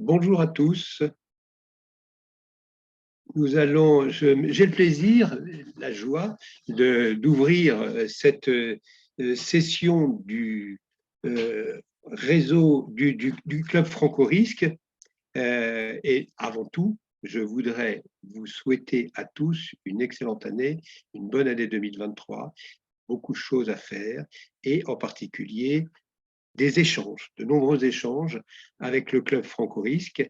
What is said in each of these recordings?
Bonjour à tous. J'ai le plaisir, la joie d'ouvrir cette session du réseau du Club Franco-Risque. Et avant tout, je voudrais vous souhaiter à tous une excellente année, une bonne année 2023, beaucoup de choses à faire et en particulier des échanges, de nombreux échanges avec le Club Franco-Risque.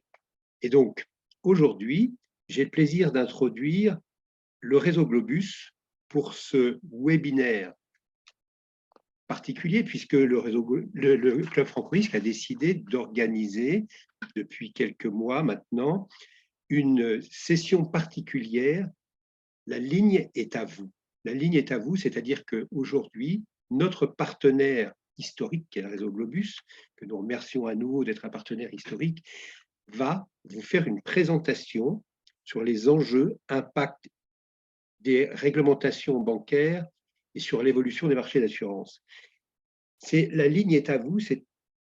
Et donc, aujourd'hui, j'ai le plaisir d'introduire le réseau Globus pour ce webinaire particulier, puisque le Club Franco-Risque a décidé d'organiser, depuis quelques mois maintenant, une session particulière. La ligne est à vous. La ligne est à vous, c'est-à-dire qu'aujourd'hui, notre partenaire historique, qui est le réseau Globus, que nous remercions à nouveau d'être un partenaire historique, va vous faire une présentation sur les enjeux, impacts des réglementations bancaires et sur l'évolution des marchés d'assurance. La ligne est à vous, c'est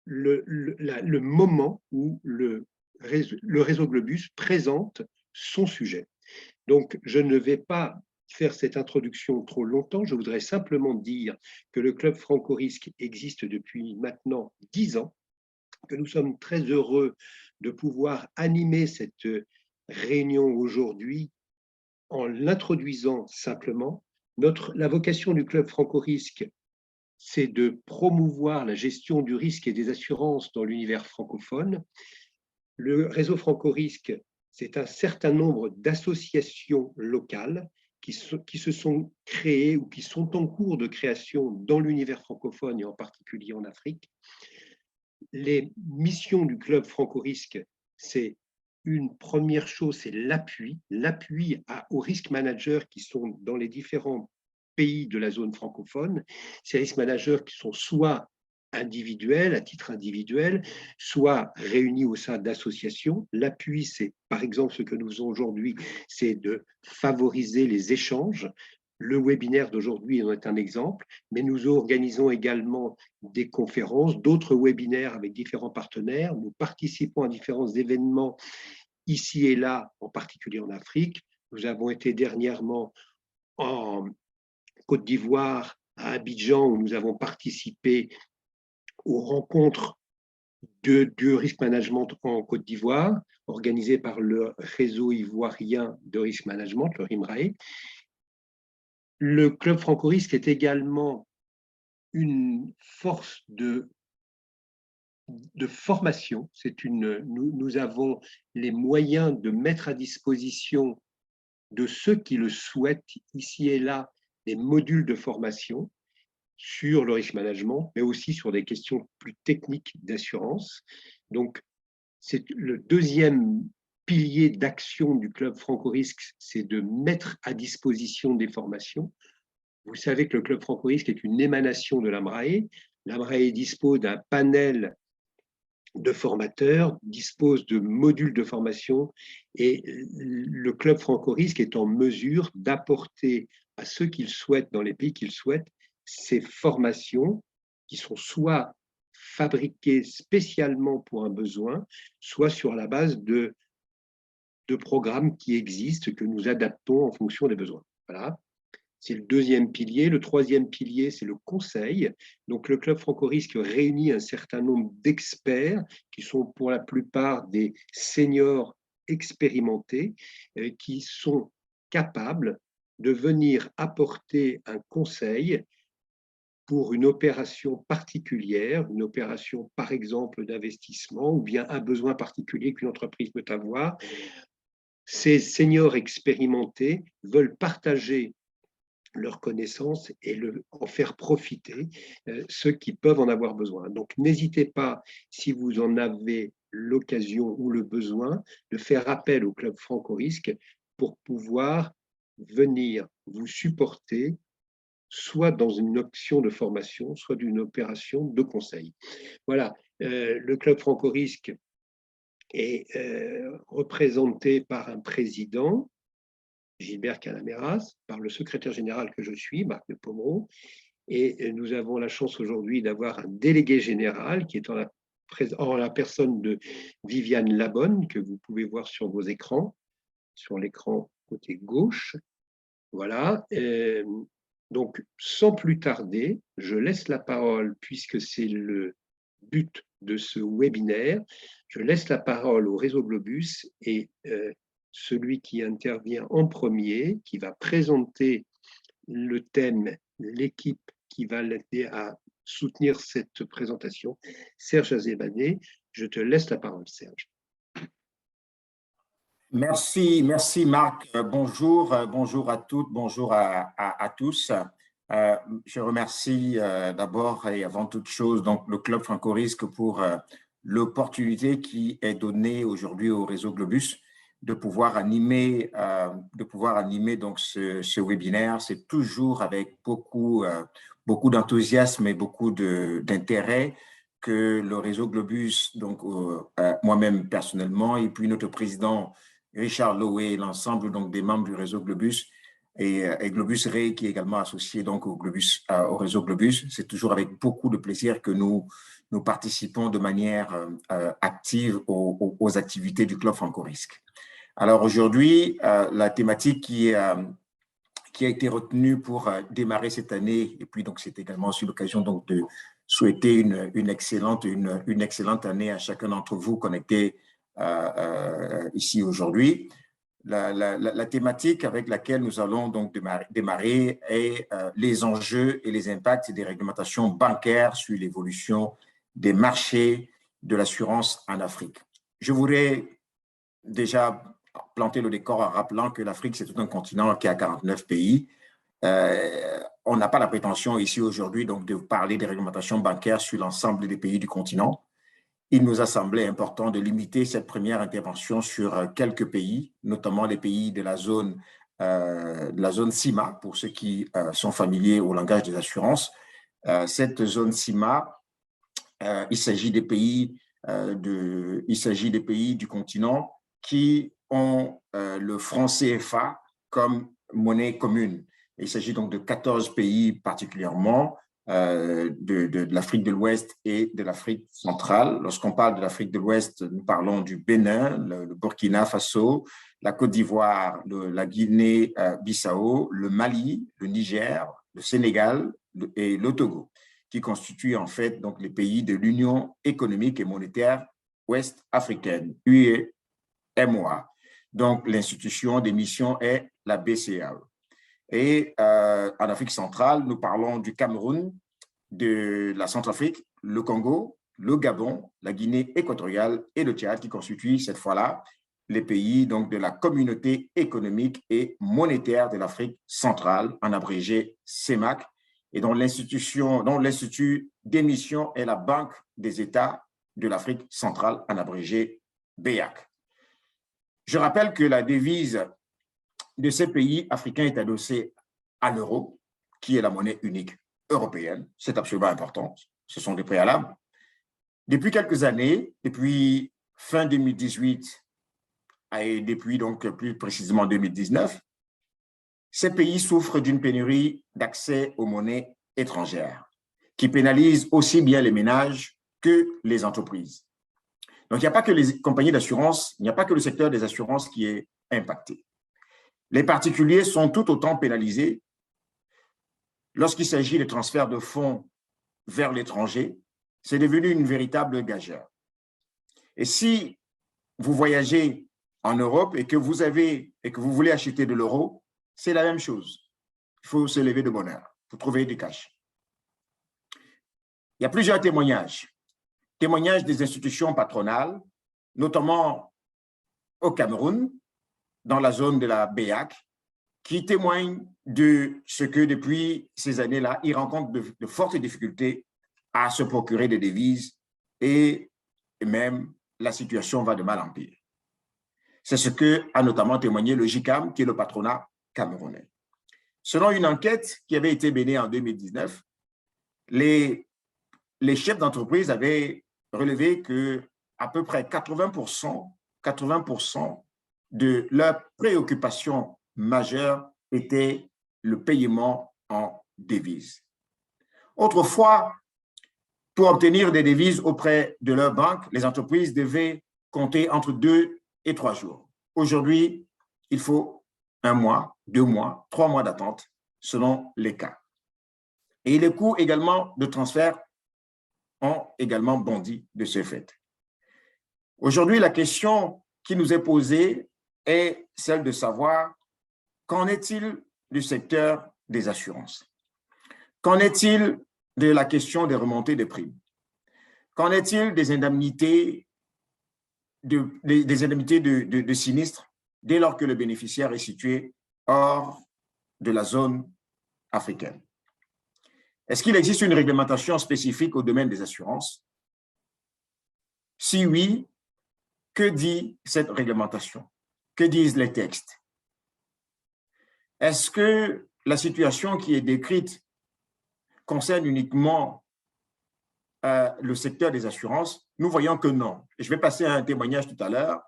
le moment où le réseau Globus présente son sujet. Donc, je ne vais pas faire cette introduction trop longtemps, je voudrais simplement dire que le Club Franco-Risque existe depuis maintenant 10 ans, que nous sommes très heureux de pouvoir animer cette réunion aujourd'hui en l'introduisant simplement. La vocation du Club Franco-Risque, c'est de promouvoir la gestion du risque et des assurances dans l'univers francophone. Le réseau Franco-Risque, c'est un certain nombre d'associations locales qui se sont créées ou qui sont en cours de création dans l'univers francophone et en particulier en Afrique. Les missions du Club Franco-Risque, c'est une première chose, c'est l'appui aux risk managers qui sont dans les différents pays de la zone francophone. Ces risk managers qui sont soit individuels, à titre individuel, soit réunis au sein d'associations. L'appui, c'est par exemple ce que nous faisons aujourd'hui, c'est de favoriser les échanges. Le webinaire d'aujourd'hui en est un exemple, mais nous organisons également des conférences, d'autres webinaires avec différents partenaires. Nous participons à différents événements ici et là, en particulier en Afrique. Nous avons été dernièrement en Côte d'Ivoire, à Abidjan, où nous avons participé aux rencontres du risk management en Côte d'Ivoire, organisées par le réseau ivoirien de risk management, le RIMRAE. Le Club Franco-Risque est également une force de formation. Nous avons les moyens de mettre à disposition de ceux qui le souhaitent, ici et là, des modules de formation sur le risk management, mais aussi sur des questions plus techniques d'assurance. Donc, c'est le deuxième pilier d'action du Club Franco-Risque, c'est de mettre à disposition des formations. Vous savez que le Club Franco-Risque est une émanation de l'AMRAE. L'AMRAE dispose d'un panel de formateurs, dispose de modules de formation et le Club Franco-Risque est en mesure d'apporter à ceux qu'ils souhaitent, dans les pays qu'ils souhaitent, ces formations qui sont soit fabriquées spécialement pour un besoin, soit sur la base de programmes qui existent, que nous adaptons en fonction des besoins. Voilà. C'est le deuxième pilier. Le troisième pilier, c'est le conseil. Donc, le Club Franco-Risque réunit un certain nombre d'experts qui sont pour la plupart des seniors expérimentés qui sont capables de venir apporter un conseil pour une opération particulière, une opération par exemple d'investissement ou bien un besoin particulier qu'une entreprise peut avoir. Ces seniors expérimentés veulent partager leurs connaissances et en faire profiter ceux qui peuvent en avoir besoin. Donc, n'hésitez pas, si vous en avez l'occasion ou le besoin, de faire appel au Club Franco-Risque pour pouvoir venir vous supporter, soit dans une option de formation, soit d'une opération de conseil. Voilà, le Club Franco-Risque est représenté par un président, Gilbert Calameras, par le secrétaire général que je suis, Marc de Pomeroy, et nous avons la chance aujourd'hui d'avoir un délégué général qui est en la personne de Viviane Labonne, que vous pouvez voir sur vos écrans, sur l'écran côté gauche. Voilà. Donc, sans plus tarder, je laisse la parole, puisque c'est le but de ce webinaire, je laisse la parole au réseau Globus et celui qui intervient en premier, qui va présenter le thème, l'équipe qui va l'aider à soutenir cette présentation, Serge Azébadé. Je te laisse la parole, Serge. Merci, merci Marc. Bonjour, bonjour à toutes, bonjour à tous. Je remercie d'abord et avant toute chose donc, le Club Franco-Risque pour l'opportunité qui est donnée aujourd'hui au réseau Globus de pouvoir animer donc ce webinaire. C'est toujours avec beaucoup d'enthousiasme et beaucoup d'intérêt que le réseau Globus, donc moi-même personnellement, et puis notre président Richard Lowe, l'ensemble donc des membres du réseau Globus et Globus Ray qui est également associé donc au réseau Globus. C'est toujours avec beaucoup de plaisir que nous participons de manière active aux activités du Club Franco-Risque. Alors aujourd'hui, la thématique qui a été retenue pour démarrer cette année, et puis donc c'est également aussi l'occasion donc de souhaiter une excellente année à chacun d'entre vous connectés ici aujourd'hui. La thématique avec laquelle nous allons donc démarrer est les enjeux et les impacts des réglementations bancaires sur l'évolution des marchés de l'assurance en Afrique. Je voudrais déjà planter le décor en rappelant que l'Afrique, c'est tout un continent qui a 49 pays. On n'a pas la prétention ici aujourd'hui donc de parler des réglementations bancaires sur l'ensemble des pays du continent. Il nous a semblé important de limiter cette première intervention sur quelques pays, notamment les pays de la zone CIMA, pour ceux qui sont familiers au langage des assurances. Cette zone CIMA, il s'agit des pays du continent qui ont le franc CFA comme monnaie commune. Il s'agit donc de 14 pays particulièrement, de l'Afrique de l'Ouest et de l'Afrique centrale. Lorsqu'on parle de l'Afrique de l'Ouest, nous parlons du Bénin, le Burkina Faso, la Côte d'Ivoire, la Guinée-Bissau, le Mali, le Niger, le Sénégal et le Togo, qui constituent en fait donc les pays de l'Union économique et monétaire ouest-africaine, UEMOA. Donc l'institution d'émission est la BCEAO. Et en Afrique centrale, nous parlons du Cameroun, de la Centrafrique, le Congo, le Gabon, la Guinée équatoriale et le Tchad qui constituent cette fois-là les pays donc, de la communauté économique et monétaire de l'Afrique centrale, en abrégé CEMAC, et dont l'institut d'émission est la Banque des États de l'Afrique centrale, en abrégé BEAC. Je rappelle que la devise de ces pays africains est adossée à l'euro, qui est la monnaie unique européenne. C'est absolument important. Ce sont des préalables. Depuis quelques années, depuis fin 2018 et depuis donc plus précisément 2019, ces pays souffrent d'une pénurie d'accès aux monnaies étrangères qui pénalise aussi bien les ménages que les entreprises. Donc, il n'y a pas que les compagnies d'assurance, il n'y a pas que le secteur des assurances qui est impacté. Les particuliers sont tout autant pénalisés lorsqu'il s'agit de transferts de fonds vers l'étranger. C'est devenu une véritable gageure. Et si vous voyagez en Europe et que vous voulez acheter de l'euro, c'est la même chose. Il faut se lever de bonne heure pour trouver du cash. Il y a plusieurs témoignages. Témoignages des institutions patronales, notamment au Cameroun, dans la zone de la BEAC, qui témoignent de ce que depuis ces années-là, ils rencontrent de fortes difficultés à se procurer des devises et même la situation va de mal en pire. C'est ce que a notamment témoigné le JICAM, qui est le patronat camerounais. Selon une enquête qui avait été menée en 2019, les chefs d'entreprise avaient relevé que à peu près 80% de leurs préoccupations majeures était le paiement en devises. Autrefois, Pour obtenir des devises auprès de leur banque, les entreprises devaient compter entre 2 et 3 jours. Aujourd'hui, il faut 1 mois, 2 mois, 3 mois d'attente selon les cas. Et les coûts également de transfert ont également bondi de ce fait. Aujourd'hui, la question qui nous est posée est celle de savoir qu'en est-il du secteur des assurances? Qu'en est-il de la question des remontées de primes? Qu'en est-il des indemnités de sinistres dès lors que le bénéficiaire est situé hors de la zone africaine? Est-ce qu'il existe une réglementation spécifique au domaine des assurances? Si oui, que dit cette réglementation? Que disent les textes? Est-ce que la situation qui est décrite concerne uniquement le secteur des assurances? Nous voyons que non. Et je vais passer à un témoignage tout à l'heure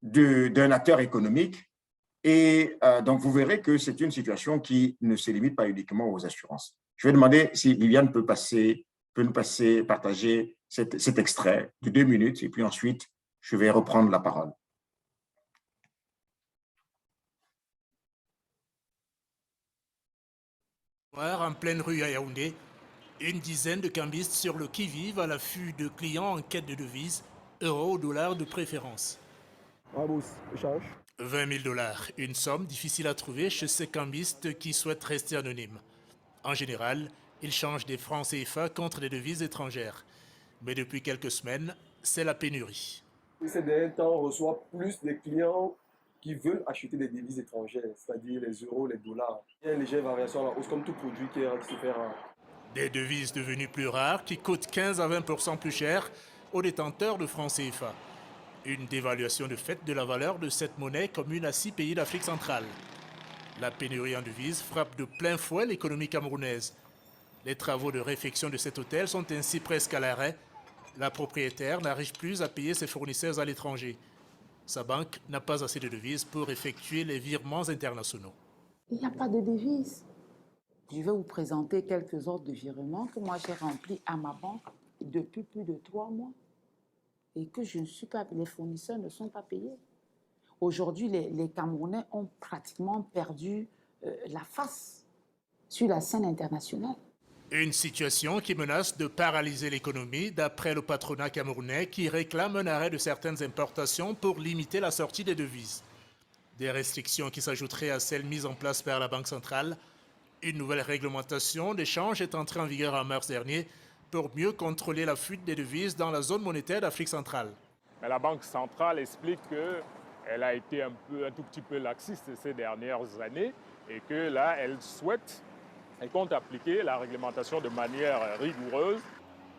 d'un acteur économique. Et donc, vous verrez que c'est une situation qui ne se limite pas uniquement aux assurances. Je vais demander si Viviane peut partager cet extrait de 2 minutes, et puis ensuite, je vais reprendre la parole. En pleine rue à Yaoundé, une dizaine de cambistes sur le qui-vive à l'affût de clients en quête de devises, euros ou dollars de préférence. 20 000 dollars, une somme difficile à trouver chez ces cambistes qui souhaitent rester anonymes. En général, ils changent des francs CFA contre des devises étrangères. Mais depuis quelques semaines, c'est la pénurie. Ces derniers temps, on reçoit plus de clients qui veulent acheter des devises étrangères, c'est-à-dire les euros, les dollars. Il y a une légère variation à la hausse, comme tout produit qui est différent. Des devises devenues plus rares qui coûtent 15 à 20% plus cher aux détenteurs de francs CFA. Une dévaluation de fait de la valeur de cette monnaie commune à 6 pays d'Afrique centrale. La pénurie en devises frappe de plein fouet l'économie camerounaise. Les travaux de réfection de cet hôtel sont ainsi presque à l'arrêt. La propriétaire n'arrive plus à payer ses fournisseurs à l'étranger. Sa banque n'a pas assez de devises pour effectuer les virements internationaux. Il n'y a pas de devises. Je vais vous présenter quelques ordres de virement que moi j'ai remplis à ma banque depuis plus de 3 mois et que je ne suis pas, les fournisseurs ne sont pas payés. Aujourd'hui, les Camerounais ont pratiquement perdu la face sur la scène internationale. Une situation qui menace de paralyser l'économie, d'après le patronat camerounais qui réclame un arrêt de certaines importations pour limiter la sortie des devises. Des restrictions qui s'ajouteraient à celles mises en place par la Banque centrale. Une nouvelle réglementation d'échange est entrée en vigueur en mars dernier pour mieux contrôler la fuite des devises dans la zone monétaire d'Afrique centrale. Mais la Banque centrale explique qu'elle a été un tout petit peu laxiste ces dernières années et que là, elle compte appliquer la réglementation de manière rigoureuse.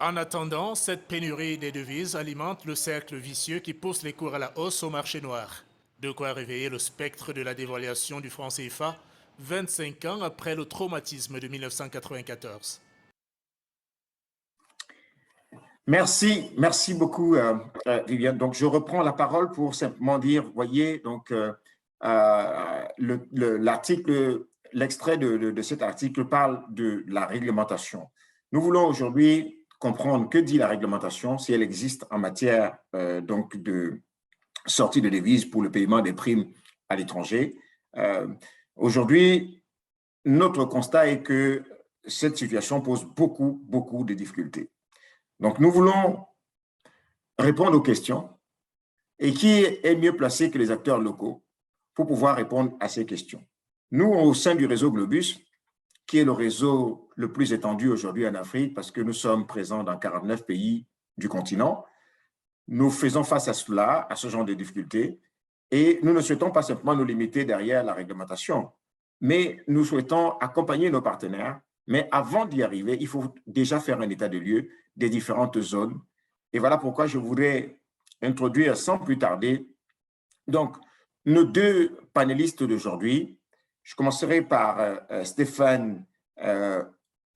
En attendant, cette pénurie des devises alimente le cercle vicieux qui pousse les cours à la hausse au marché noir. De quoi réveiller le spectre de la dévaluation du franc CFA 25 ans après le traumatisme de 1994. Merci beaucoup, Viviane. Donc, je reprends la parole pour simplement dire, voyez, donc, l'extrait de cet article parle de la réglementation. Nous voulons aujourd'hui comprendre que dit la réglementation, si elle existe en matière donc de sortie de devises pour le paiement des primes à l'étranger. Aujourd'hui, notre constat est que cette situation pose beaucoup de difficultés. Donc, nous voulons répondre aux questions et qui est mieux placé que les acteurs locaux pour pouvoir répondre à ces questions. Nous, au sein du réseau Globus, qui est le réseau le plus étendu aujourd'hui en Afrique parce que nous sommes présents dans 49 pays du continent, nous faisons face à cela, à ce genre de difficultés, et nous ne souhaitons pas simplement nous limiter derrière la réglementation, mais nous souhaitons accompagner nos partenaires. Mais avant d'y arriver, il faut déjà faire un état de lieu des différentes zones. Et voilà pourquoi je voudrais introduire sans plus tarder donc, nos 2 panélistes d'aujourd'hui. Je commencerai par Stéphane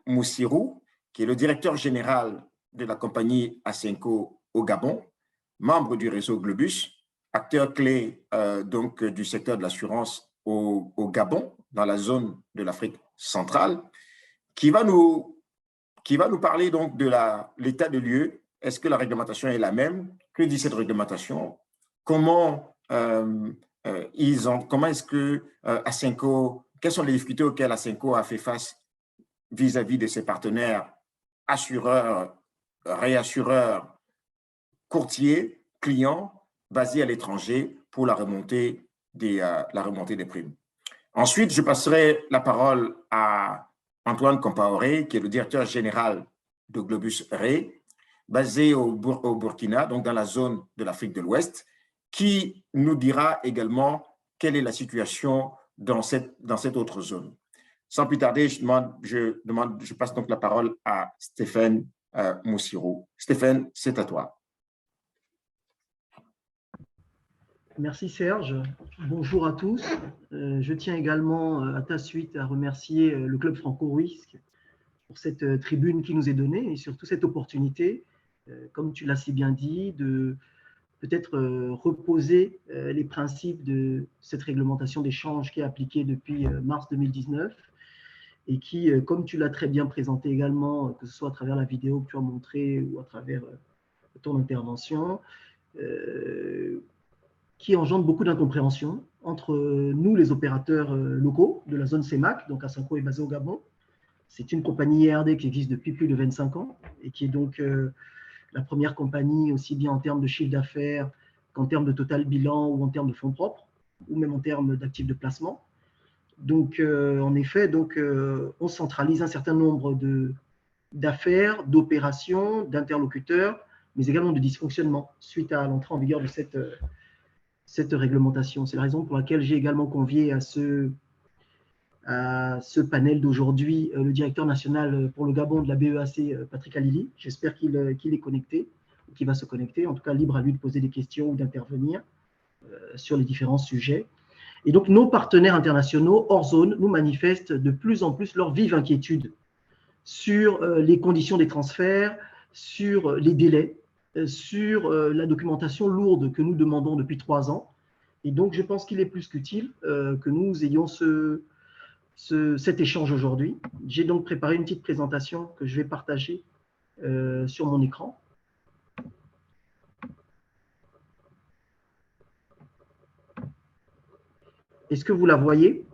Moussirou, qui est le directeur général de la compagnie Asenco au Gabon, membre du réseau Globus, acteur clé donc, du secteur de l'assurance au Gabon, dans la zone de l'Afrique centrale, qui va nous qui va nous parler donc de l'état de lieu. Est-ce que la réglementation est la même? Que dit cette réglementation? Comment est-ce que Acenco, quelles sont les difficultés auxquelles Acenco a fait face vis-à-vis de ses partenaires assureurs, réassureurs, courtiers, clients basés à l'étranger pour la remontée des primes. Ensuite, je passerai la parole à Antoine Compaoré, qui est le directeur général de Globus Re, basé au Burkina, donc dans la zone de l'Afrique de l'Ouest, qui nous dira également quelle est la situation dans cette autre zone. Sans plus tarder, je passe donc la parole à Stéphane Moussirou. Stéphane, c'est à toi. Merci Serge. Bonjour à tous. Je tiens également à ta suite à remercier le Club Franco-Risque pour cette tribune qui nous est donnée et surtout cette opportunité, comme tu l'as si bien dit, de peut-être reposer les principes de cette réglementation d'échange qui est appliquée depuis mars 2019 et qui, comme tu l'as très bien présenté également, que ce soit à travers la vidéo que tu as montrée ou à travers ton intervention, qui engendre beaucoup d'incompréhension entre nous, les opérateurs locaux de la zone CEMAC, donc Acenco est basé au Gabon. C'est une compagnie IRD qui existe depuis plus de 25 ans et qui est donc la première compagnie aussi bien en termes de chiffre d'affaires qu'en termes de total bilan ou en termes de fonds propres ou même en termes d'actifs de placement. Donc, en effet, on centralise un certain nombre d'affaires, d'opérations, d'interlocuteurs, mais également de dysfonctionnements suite à l'entrée en vigueur de cette réglementation. C'est la raison pour laquelle j'ai également convié à ce panel d'aujourd'hui le directeur national pour le Gabon de la BEAC, Patrick Alili. J'espère qu'il est connecté, ou qu'il va se connecter. En tout cas, libre à lui de poser des questions ou d'intervenir sur les différents sujets. Et donc, nos partenaires internationaux hors zone nous manifestent de plus en plus leur vive inquiétude sur les conditions des transferts, sur les délais, sur la documentation lourde que nous demandons depuis 3 ans. Et donc, je pense qu'il est plus qu'utile que nous ayons cet échange aujourd'hui. J'ai donc préparé une petite présentation que je vais partager sur mon écran. Est-ce que vous la voyez?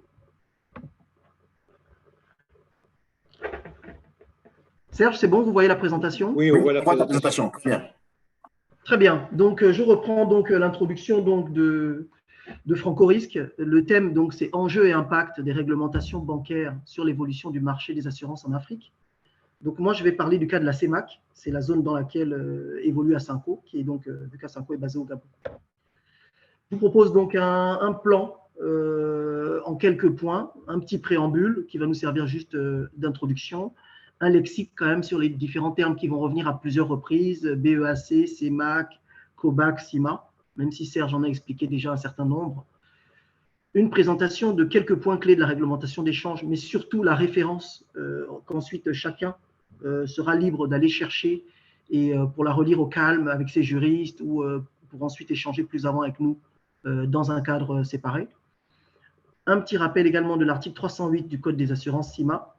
Serge, c'est bon, vous voyez la présentation? Oui, on voit la présentation. Bien. Très bien. Donc, je reprends donc l'introduction de Franco-Risque. Le thème, donc, c'est enjeux et impact des réglementations bancaires sur l'évolution du marché des assurances en Afrique. Donc, moi, je vais parler du cas de la CEMAC. C'est la zone dans laquelle évolue Acenco, qui est donc, vu qu'Acenco est basé au Gabon. Je vous propose donc un plan en quelques points, un petit préambule qui va nous servir juste d'introduction, un lexique quand même sur les différents termes qui vont revenir à plusieurs reprises, BEAC, CEMAC, COBAC, CIMA, même si Serge en a expliqué déjà un certain nombre. Une présentation de quelques points clés de la réglementation d'échange, mais surtout la référence qu'ensuite chacun sera libre d'aller chercher et pour la relire au calme avec ses juristes ou pour ensuite échanger plus avant avec nous dans un cadre séparé. Un petit rappel également de l'article 308 du Code des assurances CIMA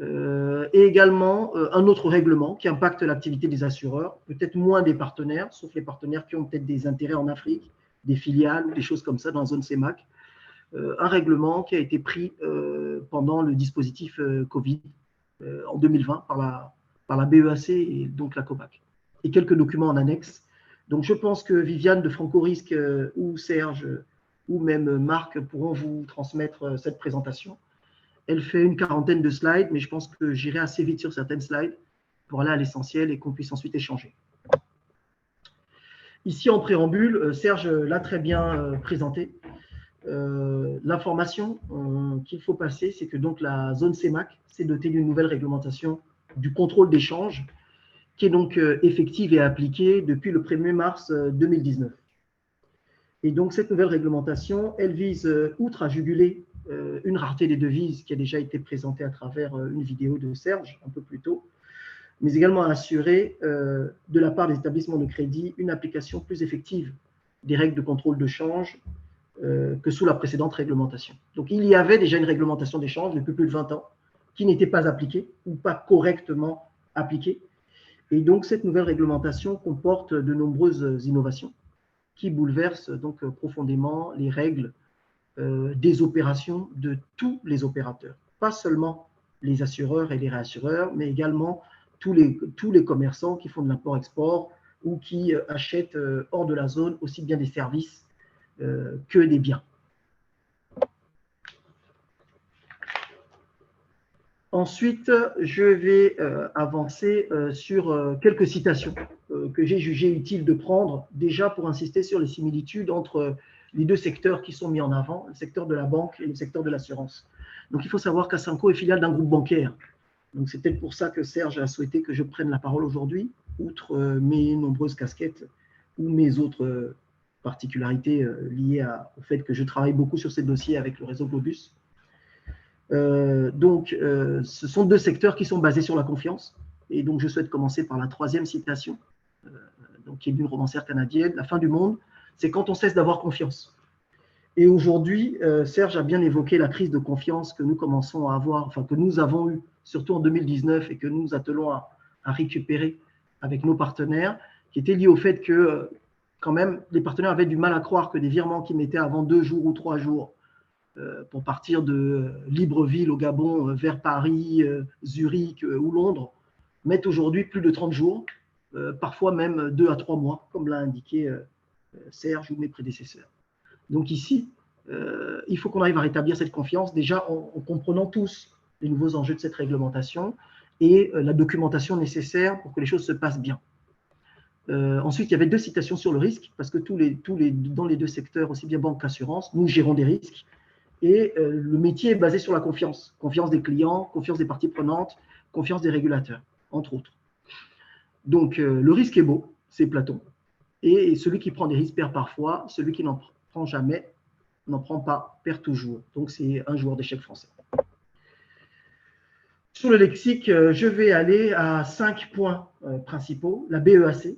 et également un autre règlement qui impacte l'activité des assureurs, peut-être moins des partenaires, sauf les partenaires qui ont peut-être des intérêts en Afrique, des filiales ou des choses comme ça dans la zone CEMAC. Un règlement qui a été pris pendant le dispositif Covid en 2020 par la BEAC et donc la COBAC. Et quelques documents en annexe. Donc, je pense que Viviane de Franco-Risque ou Serge ou même Marc pourront vous transmettre cette présentation. Elle fait une 40aine de slides, mais je pense que j'irai assez vite sur certaines slides pour aller à l'essentiel et qu'on puisse ensuite échanger. Ici, en préambule, Serge l'a très bien présenté. L'information qu'il faut passer, c'est que donc la zone CEMAC s'est dotée d'une nouvelle réglementation du contrôle d'échange qui est donc effective et appliquée depuis le 1er mars 2019. Et donc, cette nouvelle réglementation, elle vise, outre à juguler une rareté des devises qui a déjà été présentée à travers une vidéo de Serge un peu plus tôt, mais également à assurer de la part des établissements de crédit une application plus effective des règles de contrôle de change que sous la précédente réglementation. Donc, il y avait déjà une réglementation d'échange depuis plus de 20 ans qui n'étaient pas appliquées ou pas correctement appliquées. Et donc, cette nouvelle réglementation comporte de nombreuses innovations qui bouleversent donc profondément les règles des opérations de tous les opérateurs, pas seulement les assureurs et les réassureurs, mais également tous les commerçants qui font de l'import-export ou qui achètent hors de la zone aussi bien des services que des biens. Ensuite, je vais avancer sur quelques citations que j'ai jugé utile de prendre déjà pour insister sur les similitudes entre les deux secteurs qui sont mis en avant, le secteur de la banque et le secteur de l'assurance. Donc, il faut savoir qu'Ascenco est filiale d'un groupe bancaire. Donc, c'est peut-être pour ça que Serge a souhaité que je prenne la parole aujourd'hui, outre mes nombreuses casquettes ou mes autres particularités liées au fait que je travaille beaucoup sur ces dossiers avec le réseau Globus. Ce sont deux secteurs qui sont basés sur la confiance. Et donc, je souhaite commencer par la troisième citation, qui est d'une romancière canadienne. La fin du monde, c'est quand on cesse d'avoir confiance. Et aujourd'hui, Serge a bien évoqué la crise de confiance que nous commençons à avoir, enfin que nous avons eue, surtout en 2019, et que nous nous attelons à récupérer avec nos partenaires, qui était liée au fait que, quand même, les partenaires avaient du mal à croire que des virements qui mettaient avant 2 jours ou 3 jours pour partir de Libreville au Gabon vers Paris, Zurich ou Londres, mettent aujourd'hui plus de 30 jours, parfois même 2 à 3 mois, comme l'a indiqué Serge ou mes prédécesseurs. Donc ici, il faut qu'on arrive à rétablir cette confiance, déjà en comprenant tous les nouveaux enjeux de cette réglementation et la documentation nécessaire pour que les choses se passent bien. Ensuite, il y avait 2 citations sur le risque, parce que dans les 2 secteurs, aussi bien banque qu'assurance, nous gérons des risques. Et le métier est basé sur la confiance. Confiance des clients, confiance des parties prenantes, confiance des régulateurs, entre autres. Donc, le risque est beau, c'est Platon. Et celui qui prend des risques perd parfois, celui qui n'en prend jamais, n'en prend pas, perd toujours. Donc, c'est un joueur d'échecs français. Sur le lexique, je vais aller à 5 points principaux. La BEAC,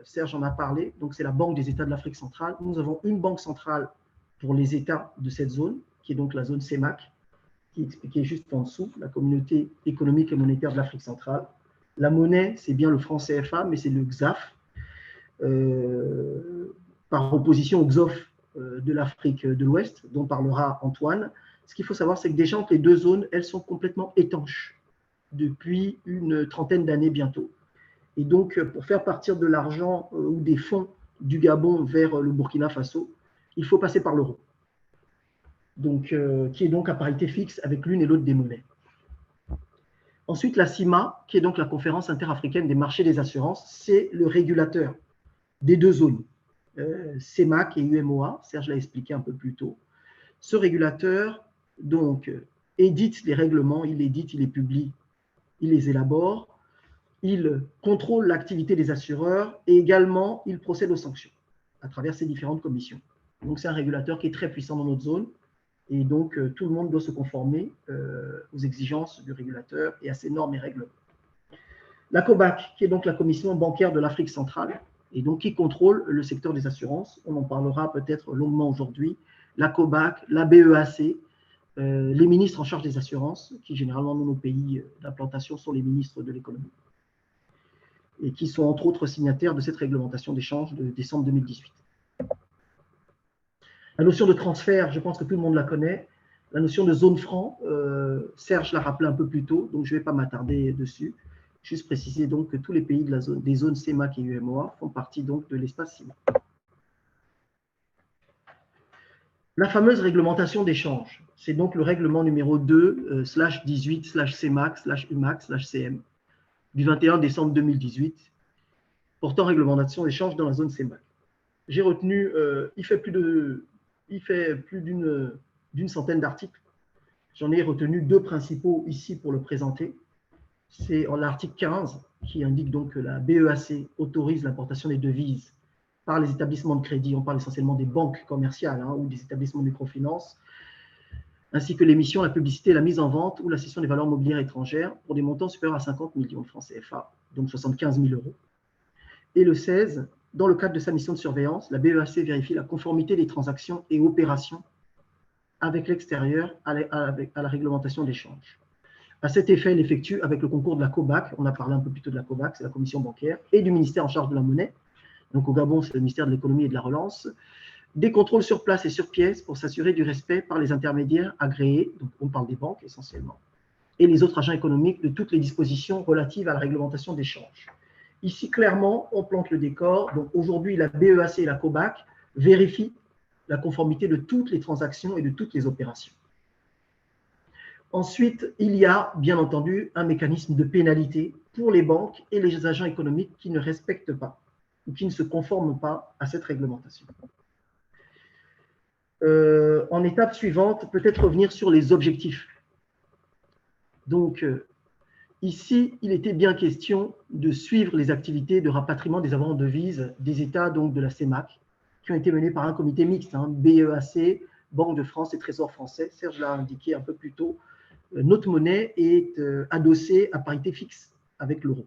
Serge en a parlé, donc c'est la Banque des États de l'Afrique centrale. Nous avons une banque centrale pour les États de cette zone, qui est donc la zone CEMAC, qui est expliquée juste en dessous, la Communauté économique et monétaire de l'Afrique centrale. La monnaie, c'est bien le franc CFA, mais c'est le XAF, par opposition au XOF de l'Afrique de l'Ouest, dont parlera Antoine. Ce qu'il faut savoir, c'est que déjà entre les 2 zones, elles sont complètement étanches depuis une trentaine d'années bientôt. Et donc, pour faire partir de l'argent ou des fonds du Gabon vers le Burkina Faso, il faut passer par l'euro, donc, qui est donc à parité fixe avec l'une et l'autre des monnaies. Ensuite, la CIMA, qui est donc la Conférence interafricaine des marchés des assurances, c'est le régulateur des 2 zones, CEMAC et UMOA, Serge l'a expliqué un peu plus tôt. Ce régulateur donc, édite les règlements, il les publie, il les élabore, il contrôle l'activité des assureurs et également il procède aux sanctions à travers ses différentes commissions. Donc, c'est un régulateur qui est très puissant dans notre zone et donc tout le monde doit se conformer aux exigences du régulateur et à ses normes et règlements. La COBAC, qui est donc la Commission bancaire de l'Afrique centrale et donc qui contrôle le secteur des assurances, on en parlera peut-être longuement aujourd'hui. La COBAC, la BEAC, les ministres en charge des assurances, qui généralement dans nos pays d'implantation sont les ministres de l'économie, et qui sont entre autres signataires de cette réglementation d'échange de décembre 2018. La notion de transfert, je pense que tout le monde la connaît. La notion de zone franc, Serge l'a rappelé un peu plus tôt, donc je ne vais pas m'attarder dessus. Juste préciser donc que tous les pays de la zone, des zones CEMAC et UMOA font partie donc de l'espace CIMA. La fameuse réglementation d'échange, c'est donc le règlement numéro 2/18/CEMAC/UMAC/CM du 21 décembre 2018 portant réglementation d'échange dans la zone CEMAC. J'ai retenu, il fait plus d'une centaine d'articles. J'en ai retenu 2 principaux ici pour le présenter. C'est en l'article 15 qui indique donc que la BEAC autorise l'importation des devises par les établissements de crédit, on parle essentiellement des banques commerciales ou des établissements de microfinance, ainsi que l'émission, la publicité, la mise en vente ou la cession des valeurs mobilières étrangères pour des montants supérieurs à 50 millions de francs CFA, donc 75 000 euros. Et le 16, dans le cadre de sa mission de surveillance, la BEAC vérifie la conformité des transactions et opérations avec l'extérieur à la réglementation d'échange. À cet effet, elle effectue, avec le concours de la COBAC, on a parlé un peu plus tôt de la COBAC, c'est la commission bancaire, et du ministère en charge de la monnaie, donc au Gabon, c'est le ministère de l'économie et de la relance, des contrôles sur place et sur pièce pour s'assurer du respect par les intermédiaires agréés, donc on parle des banques essentiellement, et les autres agents économiques de toutes les dispositions relatives à la réglementation des changes. Ici, clairement, on plante le décor. Donc aujourd'hui, la BEAC et la COBAC vérifient la conformité de toutes les transactions et de toutes les opérations. Ensuite, il y a bien entendu un mécanisme de pénalité pour les banques et les agents économiques qui ne respectent pas ou qui ne se conforment pas à cette réglementation. En étape suivante, peut-être revenir sur les objectifs. Donc, ici, il était bien question de suivre les activités de rapatriement des avoirs en devises des États donc de la CEMAC, qui ont été menées par un comité mixte, BEAC, Banque de France et Trésor français. Serge l'a indiqué un peu plus tôt. Notre monnaie est adossée à parité fixe avec l'euro.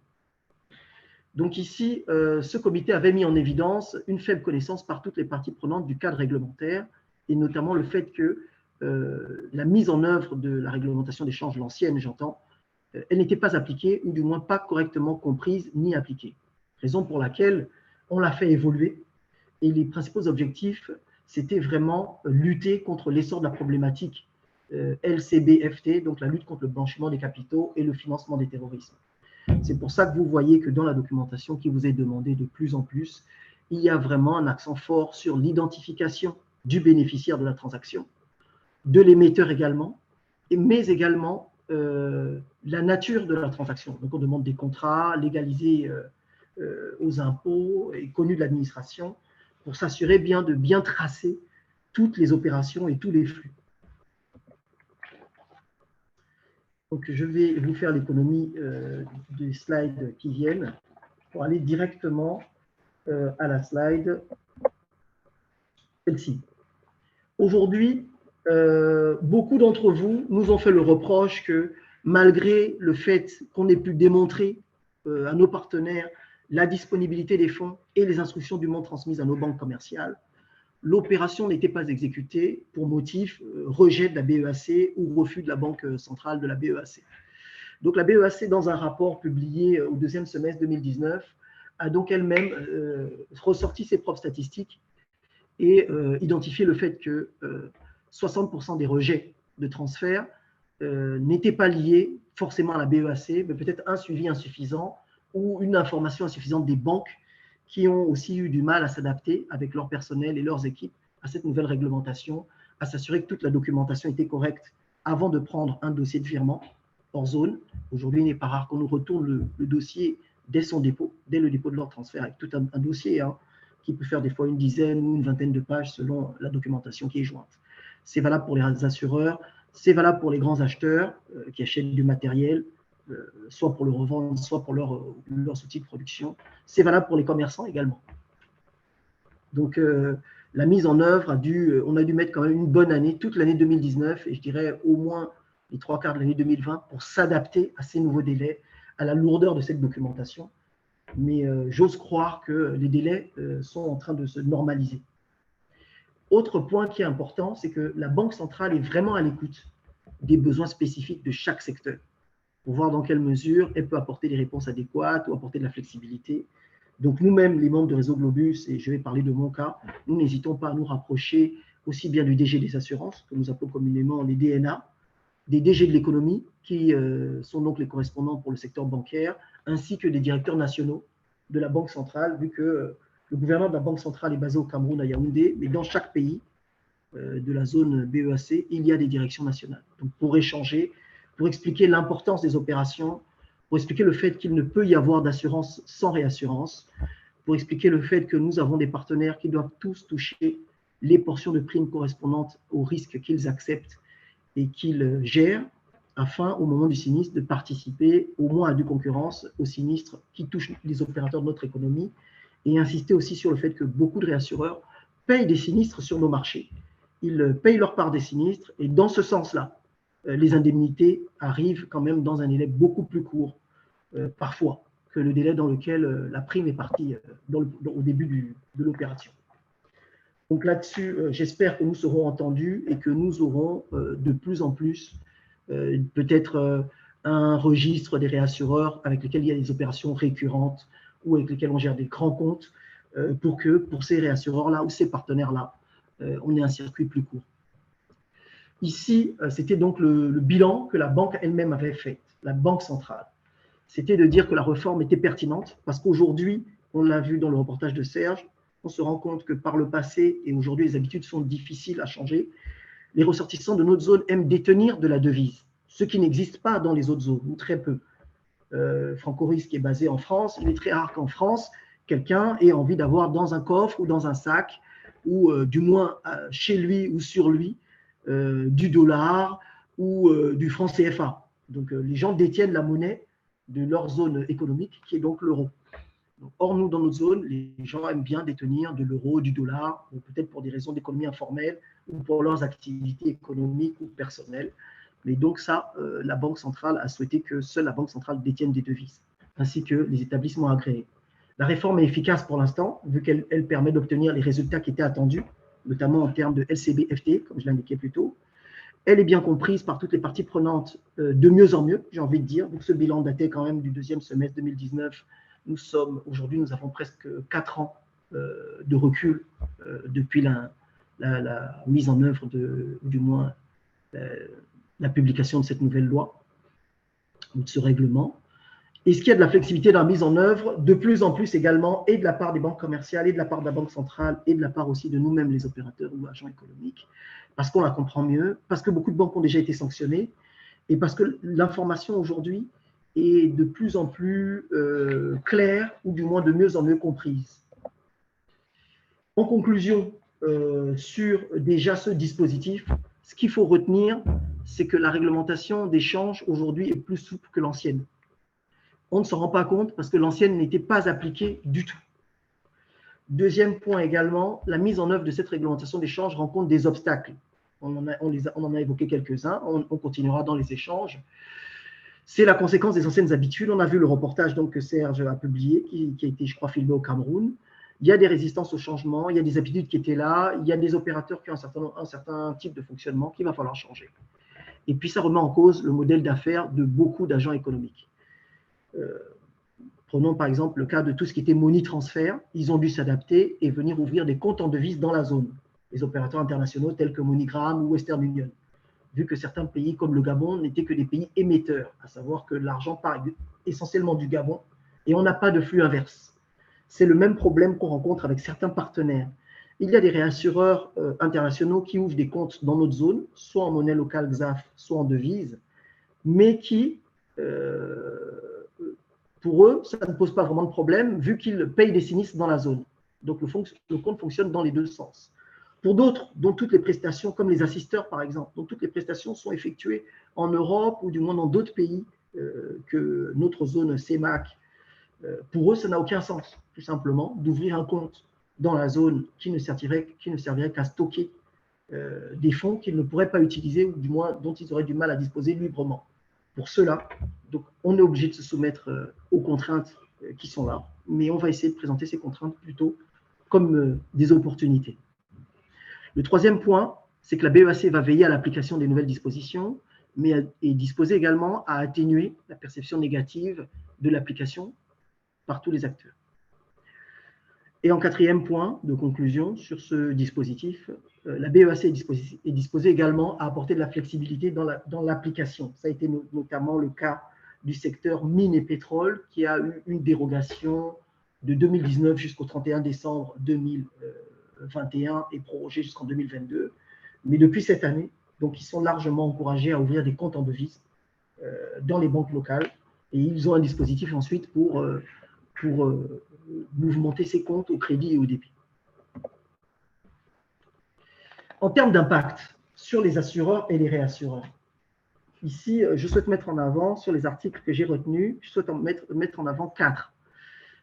Donc ici, ce comité avait mis en évidence une faible connaissance par toutes les parties prenantes du cadre réglementaire, et notamment le fait que la mise en œuvre de la réglementation des changes, l'ancienne, j'entends, elle n'était pas appliquée, ou du moins pas correctement comprise ni appliquée. Raison pour laquelle on l'a fait évoluer, et les principaux objectifs, c'était vraiment lutter contre l'essor de la problématique LCB-FT, donc la lutte contre le blanchiment des capitaux et le financement des terrorismes. C'est pour ça que vous voyez que dans la documentation qui vous est demandée de plus en plus, il y a vraiment un accent fort sur l'identification du bénéficiaire de la transaction, de l'émetteur également, mais également la nature de la transaction. Donc on demande des contrats légalisés aux impôts et connus de l'administration pour s'assurer bien de bien tracer toutes les opérations et tous les flux. Donc, je vais vous faire l'économie des slides qui viennent pour aller directement à la slide, celle-ci. Aujourd'hui, beaucoup d'entre vous nous ont fait le reproche que malgré le fait qu'on ait pu démontrer à nos partenaires la disponibilité des fonds et les instructions du monde transmises à nos banques commerciales, l'opération n'était pas exécutée pour motif rejet de la BEAC ou refus de la Banque centrale de la BEAC. Donc la BEAC, dans un rapport publié au deuxième semestre 2019, a donc elle-même ressorti ses propres statistiques et identifié le fait que 60% des rejets de transfert n'étaient pas liés forcément à la BEAC, mais peut-être un suivi insuffisant ou une information insuffisante des banques qui ont aussi eu du mal à s'adapter avec leur personnel et leurs équipes à cette nouvelle réglementation, à s'assurer que toute la documentation était correcte avant de prendre un dossier de virement hors zone. Aujourd'hui, il n'est pas rare qu'on nous retourne le dossier dès son dépôt, dès le dépôt de leur transfert, avec tout un dossier qui peut faire des fois une dizaine ou une vingtaine de pages selon la documentation qui est jointe. C'est valable pour les assureurs, c'est valable pour les grands acheteurs qui achètent du matériel, soit pour le revendre, soit pour leurs outils de production. C'est valable pour les commerçants également. Donc, la mise en œuvre on a dû mettre quand même une bonne année, toute l'année 2019, et je dirais au moins les 3/4 de l'année 2020 pour s'adapter à ces nouveaux délais, à la lourdeur de cette documentation. Mais j'ose croire que les délais sont en train de se normaliser. Autre point qui est important, c'est que la Banque centrale est vraiment à l'écoute des besoins spécifiques de chaque secteur, pour voir dans quelle mesure elle peut apporter des réponses adéquates ou apporter de la flexibilité. Donc nous-mêmes, les membres de Réseau Globus, et je vais parler de mon cas, nous n'hésitons pas à nous rapprocher aussi bien du DG des assurances, que nous appelons communément les DNA, des DG de l'économie, qui sont donc les correspondants pour le secteur bancaire, ainsi que des directeurs nationaux de la Banque centrale, vu que le gouvernement de la Banque centrale est basé au Cameroun, à Yaoundé, mais dans chaque pays de la zone BEAC, il y a des directions nationales. Donc pour échanger, pour expliquer l'importance des opérations, pour expliquer le fait qu'il ne peut y avoir d'assurance sans réassurance, pour expliquer le fait que nous avons des partenaires qui doivent tous toucher les portions de primes correspondantes aux risques qu'ils acceptent et qu'ils gèrent, afin, au moment du sinistre, de participer au moins à du concurrence au sinistre qui touche les opérateurs de notre économie, et insister aussi sur le fait que beaucoup de réassureurs payent des sinistres sur nos marchés. Ils payent leur part des sinistres, et dans ce sens-là, les indemnités arrivent quand même dans un délai beaucoup plus court, parfois, que le délai dans lequel la prime est partie au début de l'opération. Donc là-dessus, j'espère que nous serons entendus et que nous aurons de plus en plus peut-être un registre des réassureurs avec lesquels il y a des opérations récurrentes ou avec lesquels on gère des grands comptes pour que pour ces réassureurs-là ou ces partenaires-là, on ait un circuit plus court. Ici, c'était donc le bilan que la banque elle-même avait fait, la Banque centrale. C'était de dire que la réforme était pertinente parce qu'aujourd'hui, on l'a vu dans le reportage de Serge, on se rend compte que par le passé et aujourd'hui, les habitudes sont difficiles à changer. Les ressortissants de notre zone aiment détenir de la devise, ce qui n'existe pas dans les autres zones, ou très peu. Francoris, qui est basé en France, il est très rare qu'en France, quelqu'un ait envie d'avoir dans un coffre ou dans un sac, ou du moins chez lui ou sur lui, du dollar ou du franc CFA. Donc les gens détiennent la monnaie de leur zone économique, qui est donc l'euro. Or, nous, dans notre zone, les gens aiment bien détenir de l'euro, du dollar, peut-être pour des raisons d'économie informelle ou pour leurs activités économiques ou personnelles. Mais donc ça, la Banque centrale a souhaité que seule la Banque centrale détienne des devises, ainsi que les établissements agréés. La réforme est efficace pour l'instant, vu qu'elle permet d'obtenir les résultats qui étaient attendus, notamment en termes de LCB-FT, comme je l'indiquais plus tôt. Elle est bien comprise par toutes les parties prenantes de mieux en mieux, j'ai envie de dire. Donc ce bilan datait quand même du deuxième semestre 2019. Aujourd'hui, nous avons presque 4 ans de recul depuis la mise en œuvre ou du moins la publication de cette nouvelle loi, ou de ce règlement. Est-ce qu'il y a de la flexibilité dans la mise en œuvre de plus en plus également, et de la part des banques commerciales, et de la part de la Banque centrale, et de la part aussi de nous-mêmes, les opérateurs ou agents économiques, parce qu'on la comprend mieux, parce que beaucoup de banques ont déjà été sanctionnées, et parce que l'information aujourd'hui est de plus en plus claire, ou du moins de mieux en mieux comprise. En conclusion, sur déjà ce dispositif, ce qu'il faut retenir, c'est que la réglementation d'échange aujourd'hui est plus souple que l'ancienne. On ne s'en rend pas compte parce que l'ancienne n'était pas appliquée du tout. Deuxième point également, la mise en œuvre de cette réglementation d'échange rencontre des obstacles. On en a évoqué quelques-uns, on continuera dans les échanges. C'est la conséquence des anciennes habitudes. On a vu le reportage donc, que Serge a publié, qui a été, je crois, filmé au Cameroun. Il y a des résistances au changement, il y a des habitudes qui étaient là, il y a des opérateurs qui ont un certain type de fonctionnement qu'il va falloir changer. Et puis, ça remet en cause le modèle d'affaires de beaucoup d'agents économiques. Prenons par exemple le cas de tout ce qui était money transfert. Ils ont dû s'adapter et venir ouvrir des comptes en devises dans la zone. Les opérateurs internationaux tels que MoneyGram ou Western Union. Vu que certains pays comme le Gabon n'étaient que des pays émetteurs, à savoir que l'argent part essentiellement du Gabon et on n'a pas de flux inverse. C'est le même problème qu'on rencontre avec certains partenaires. Il y a des réassureurs internationaux qui ouvrent des comptes dans notre zone, soit en monnaie locale XAF, soit en devise, mais qui, pour eux, ça ne pose pas vraiment de problème vu qu'ils payent des sinistres dans la zone. Donc le compte fonctionne dans les deux sens. Pour d'autres, dont toutes les prestations, comme les assisteurs par exemple, dont toutes les prestations sont effectuées en Europe ou du moins dans d'autres pays que notre zone CEMAC, pour eux, ça n'a aucun sens, tout simplement, d'ouvrir un compte dans la zone qui ne servirait qu'à stocker des fonds qu'ils ne pourraient pas utiliser ou du moins dont ils auraient du mal à disposer librement. Pour cela, donc, on est obligé de se soumettre aux contraintes qui sont là, mais on va essayer de présenter ces contraintes plutôt comme des opportunités. Le troisième point, c'est que la BEAC va veiller à l'application des nouvelles dispositions, mais est disposée également à atténuer la perception négative de l'application par tous les acteurs. Et en quatrième point de conclusion sur ce dispositif, la BEAC est disposée également à apporter de la flexibilité dans l'application. Ça a été notamment le cas du secteur mine et pétrole qui a eu une dérogation de 2019 jusqu'au 31 décembre 2021 et prorogée jusqu'en 2022. Mais depuis cette année, donc ils sont largement encouragés à ouvrir des comptes en devises dans les banques locales et ils ont un dispositif ensuite pour mouvementer ces comptes au crédit et au débit. En termes d'impact sur les assureurs et les réassureurs, ici, je souhaite mettre en avant, sur les articles que j'ai retenus, je souhaite mettre en avant 4.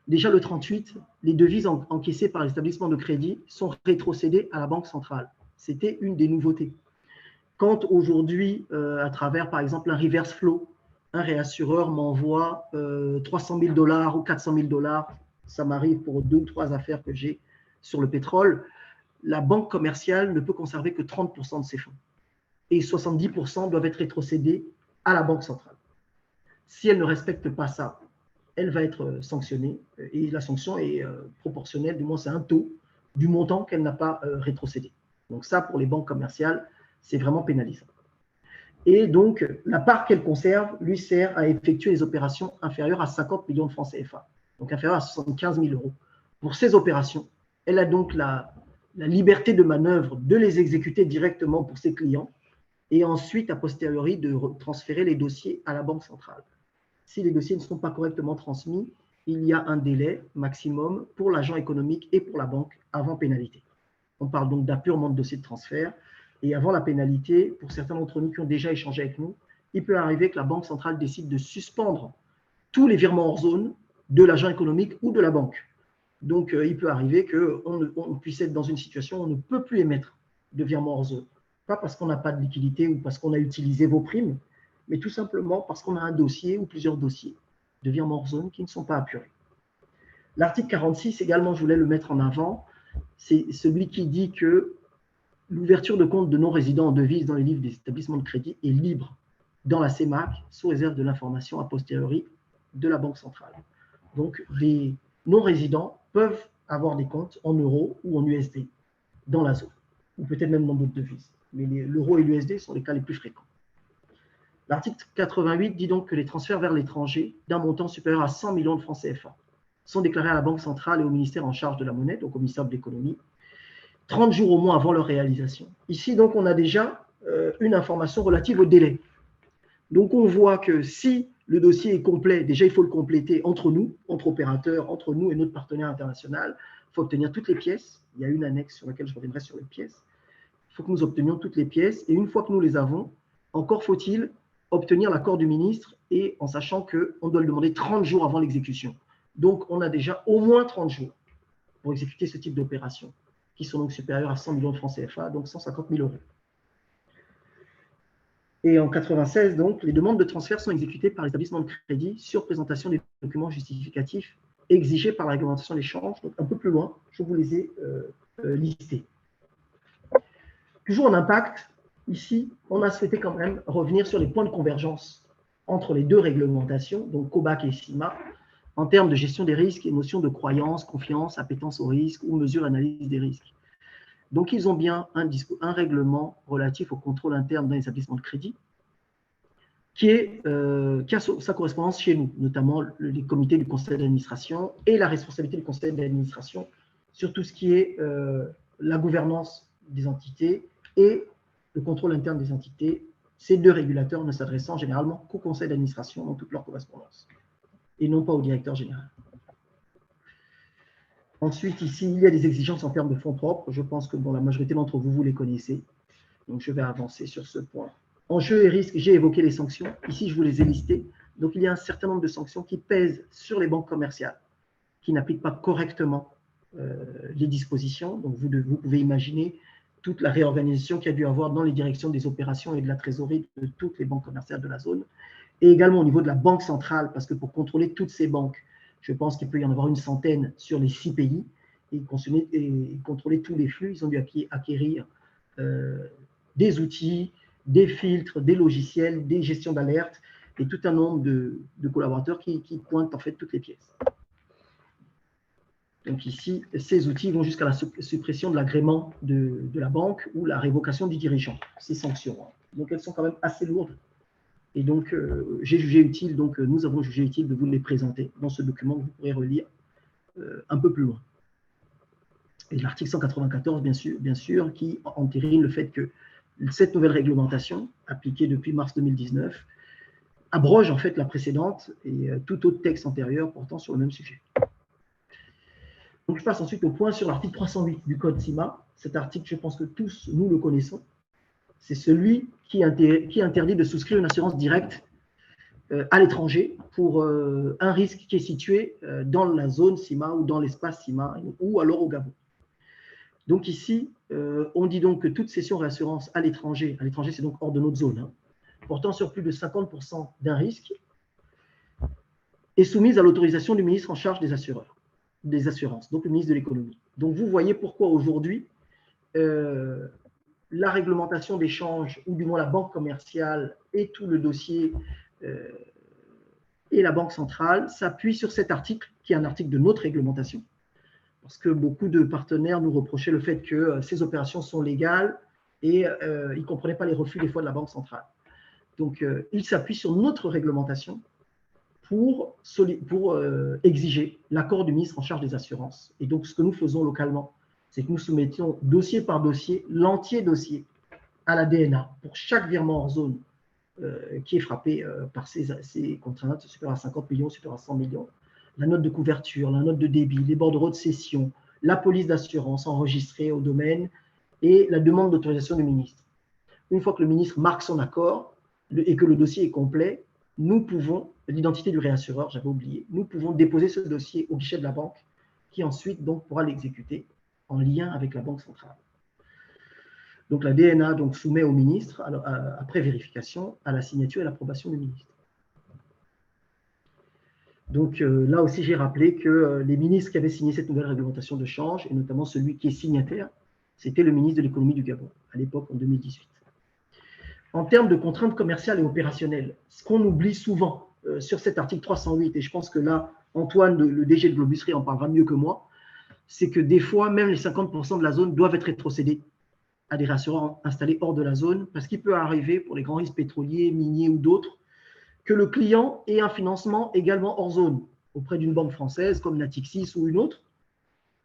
Déjà, le 38, les devises encaissées par les établissements de crédit sont rétrocédées à la Banque centrale. C'était une des nouveautés. Quand aujourd'hui, à travers, par exemple, un reverse flow, un réassureur m'envoie 300 000 $ ou 400 000 $, ça m'arrive pour 2 ou 3 affaires que j'ai sur le pétrole, la banque commerciale ne peut conserver que 30% de ses fonds. Et 70% doivent être rétrocédés à la Banque centrale. Si elle ne respecte pas ça, elle va être sanctionnée et la sanction est proportionnelle, du moins c'est un taux du montant qu'elle n'a pas rétrocédé. Donc ça, pour les banques commerciales, c'est vraiment pénalisant. Et donc, la part qu'elle conserve lui sert à effectuer les opérations inférieures à 50 millions de francs CFA, donc inférieures à 75 000 euros. Pour ces opérations, elle a donc la liberté de manœuvre de les exécuter directement pour ses clients et ensuite, a posteriori, de transférer les dossiers à la Banque centrale. Si les dossiers ne sont pas correctement transmis, il y a un délai maximum pour l'agent économique et pour la banque avant pénalité. On parle donc d'appurement de dossier de transfert. Et avant la pénalité, pour certains d'entre nous qui ont déjà échangé avec nous, il peut arriver que la Banque centrale décide de suspendre tous les virements hors zone de l'agent économique ou de la banque. Donc, il peut arriver qu'on puisse être dans une situation où on ne peut plus émettre de virements hors zone. Pas parce qu'on n'a pas de liquidité ou parce qu'on a utilisé vos primes, mais tout simplement parce qu'on a un dossier ou plusieurs dossiers de virements hors zone qui ne sont pas apurés. L'article 46, également, je voulais le mettre en avant, c'est celui qui dit que l'ouverture de compte de non-résidents en devise dans les livres des établissements de crédit est libre dans la CEMAC, sous réserve de l'information a posteriori de la Banque centrale. Donc, les non-résidents peuvent avoir des comptes en euros ou en USD dans la zone, ou peut-être même dans d'autres devises. Mais l'euro et l'USD sont les cas les plus fréquents. L'article 88 dit donc que les transferts vers l'étranger d'un montant supérieur à 100 millions de francs CFA sont déclarés à la Banque centrale et au ministère en charge de la monnaie, donc au ministère de l'économie, 30 jours au moins avant leur réalisation. Ici, donc, on a déjà une information relative au délai. Donc, on voit que si le dossier est complet, déjà, il faut le compléter entre nous, entre opérateurs, entre nous et notre partenaire international. Il faut obtenir toutes les pièces. Il y a une annexe sur laquelle je reviendrai sur les pièces. Il faut que nous obtenions toutes les pièces. Et une fois que nous les avons, encore faut-il obtenir l'accord du ministre et en sachant qu'on doit le demander 30 jours avant l'exécution. Donc, on a déjà au moins 30 jours pour exécuter ce type d'opération, qui sont donc supérieurs à 100 millions de francs CFA, donc 150 000 euros. Et en 96, donc, les demandes de transfert sont exécutées par l'établissement de crédit sur présentation des documents justificatifs exigés par la réglementation d'échange. Donc, un peu plus loin, je vous les ai listés. Toujours en impact, ici, on a souhaité quand même revenir sur les points de convergence entre les deux réglementations, donc COBAC et CIMA, en termes de gestion des risques et notions de croyance, confiance, appétence au risque ou mesure analyse des risques. Donc, ils ont bien un règlement relatif au contrôle interne dans les établissements de crédit qui a sa correspondance chez nous, notamment les comités du conseil d'administration et la responsabilité du conseil d'administration sur tout ce qui est la gouvernance des entités et le contrôle interne des entités, ces deux régulateurs ne s'adressant généralement qu'au conseil d'administration dans toute leur correspondance et non pas au directeur général. Ensuite, ici, il y a des exigences en termes de fonds propres. Je pense que la majorité d'entre vous, vous les connaissez. Donc, je vais avancer sur ce point. Enjeux et risques, j'ai évoqué les sanctions. Ici, je vous les ai listées. Donc, il y a un certain nombre de sanctions qui pèsent sur les banques commerciales, qui n'appliquent pas correctement les dispositions. Donc, vous pouvez imaginer toute la réorganisation qu'il y a dû avoir dans les directions des opérations et de la trésorerie de toutes les banques commerciales de la zone. Et également au niveau de la Banque centrale, parce que pour contrôler toutes ces banques, je pense qu'il peut y en avoir une centaine sur les 6 pays et contrôler tous les flux. Ils ont dû acquérir des outils, des filtres, des logiciels, des gestions d'alerte et tout un nombre de collaborateurs qui pointent en fait toutes les pièces. Donc ici, ces outils vont jusqu'à la suppression de l'agrément de la banque ou la révocation du dirigeant, ces sanctions. Donc elles sont quand même assez lourdes. Et donc, j'ai jugé utile, donc nous avons jugé utile de vous les présenter dans ce document que vous pourrez relire un peu plus loin. Et l'article 194, bien sûr, qui entérine le fait que cette nouvelle réglementation, appliquée depuis mars 2019, abroge en fait la précédente et tout autre texte antérieur portant sur le même sujet. Donc, je passe ensuite au point sur l'article 308 du Code CIMA. Cet article, je pense que tous nous le connaissons. C'est celui qui interdit de souscrire une assurance directe à l'étranger pour un risque qui est situé dans la zone CIMA ou dans l'espace CIMA ou alors au Gabon. Donc ici, on dit donc que toute cession réassurance à l'étranger c'est donc hors de notre zone, hein, portant sur plus de 50% d'un risque, est soumise à l'autorisation du ministre en charge des assurances, donc le ministre de l'économie. Donc vous voyez pourquoi aujourd'hui, la réglementation d'échange, ou du moins la banque commerciale et tout le dossier et la Banque centrale s'appuient sur cet article, qui est un article de notre réglementation, parce que beaucoup de partenaires nous reprochaient le fait que ces opérations sont légales et ils ne comprenaient pas les refus des fois de la Banque centrale. Donc, ils s'appuient sur notre réglementation pour exiger l'accord du ministre en charge des assurances. Et donc, ce que nous faisons localement, c'est que nous soumettons dossier par dossier, l'entier dossier à la DNA pour chaque virement hors zone qui est frappé par ces contraintes supérieures à 50 millions, supérieures à 100 millions. La note de couverture, la note de débit, les bordereaux de cession, la police d'assurance enregistrée au domaine et la demande d'autorisation du ministre. Une fois que le ministre marque son accord et que le dossier est complet, nous pouvons, l'identité du réassureur, j'avais oublié, nous pouvons déposer ce dossier au guichet de la banque qui ensuite donc pourra l'exécuter en lien avec la Banque centrale. Donc la DNA donc, soumet au ministre, après vérification, à la signature et l'approbation du ministre. Donc là aussi, j'ai rappelé que les ministres qui avaient signé cette nouvelle réglementation de change, et notamment celui qui est signataire, c'était le ministre de l'économie du Gabon, à l'époque en 2018. En termes de contraintes commerciales et opérationnelles, ce qu'on oublie souvent sur cet article 308, et je pense que là, Antoine, le DG de Globusserie, en parlera mieux que moi, c'est que des fois, même les 50% de la zone doivent être rétrocédés à des réassureurs installés hors de la zone, parce qu'il peut arriver, pour les grands risques pétroliers, miniers ou d'autres, que le client ait un financement également hors zone, auprès d'une banque française comme Natixis ou une autre,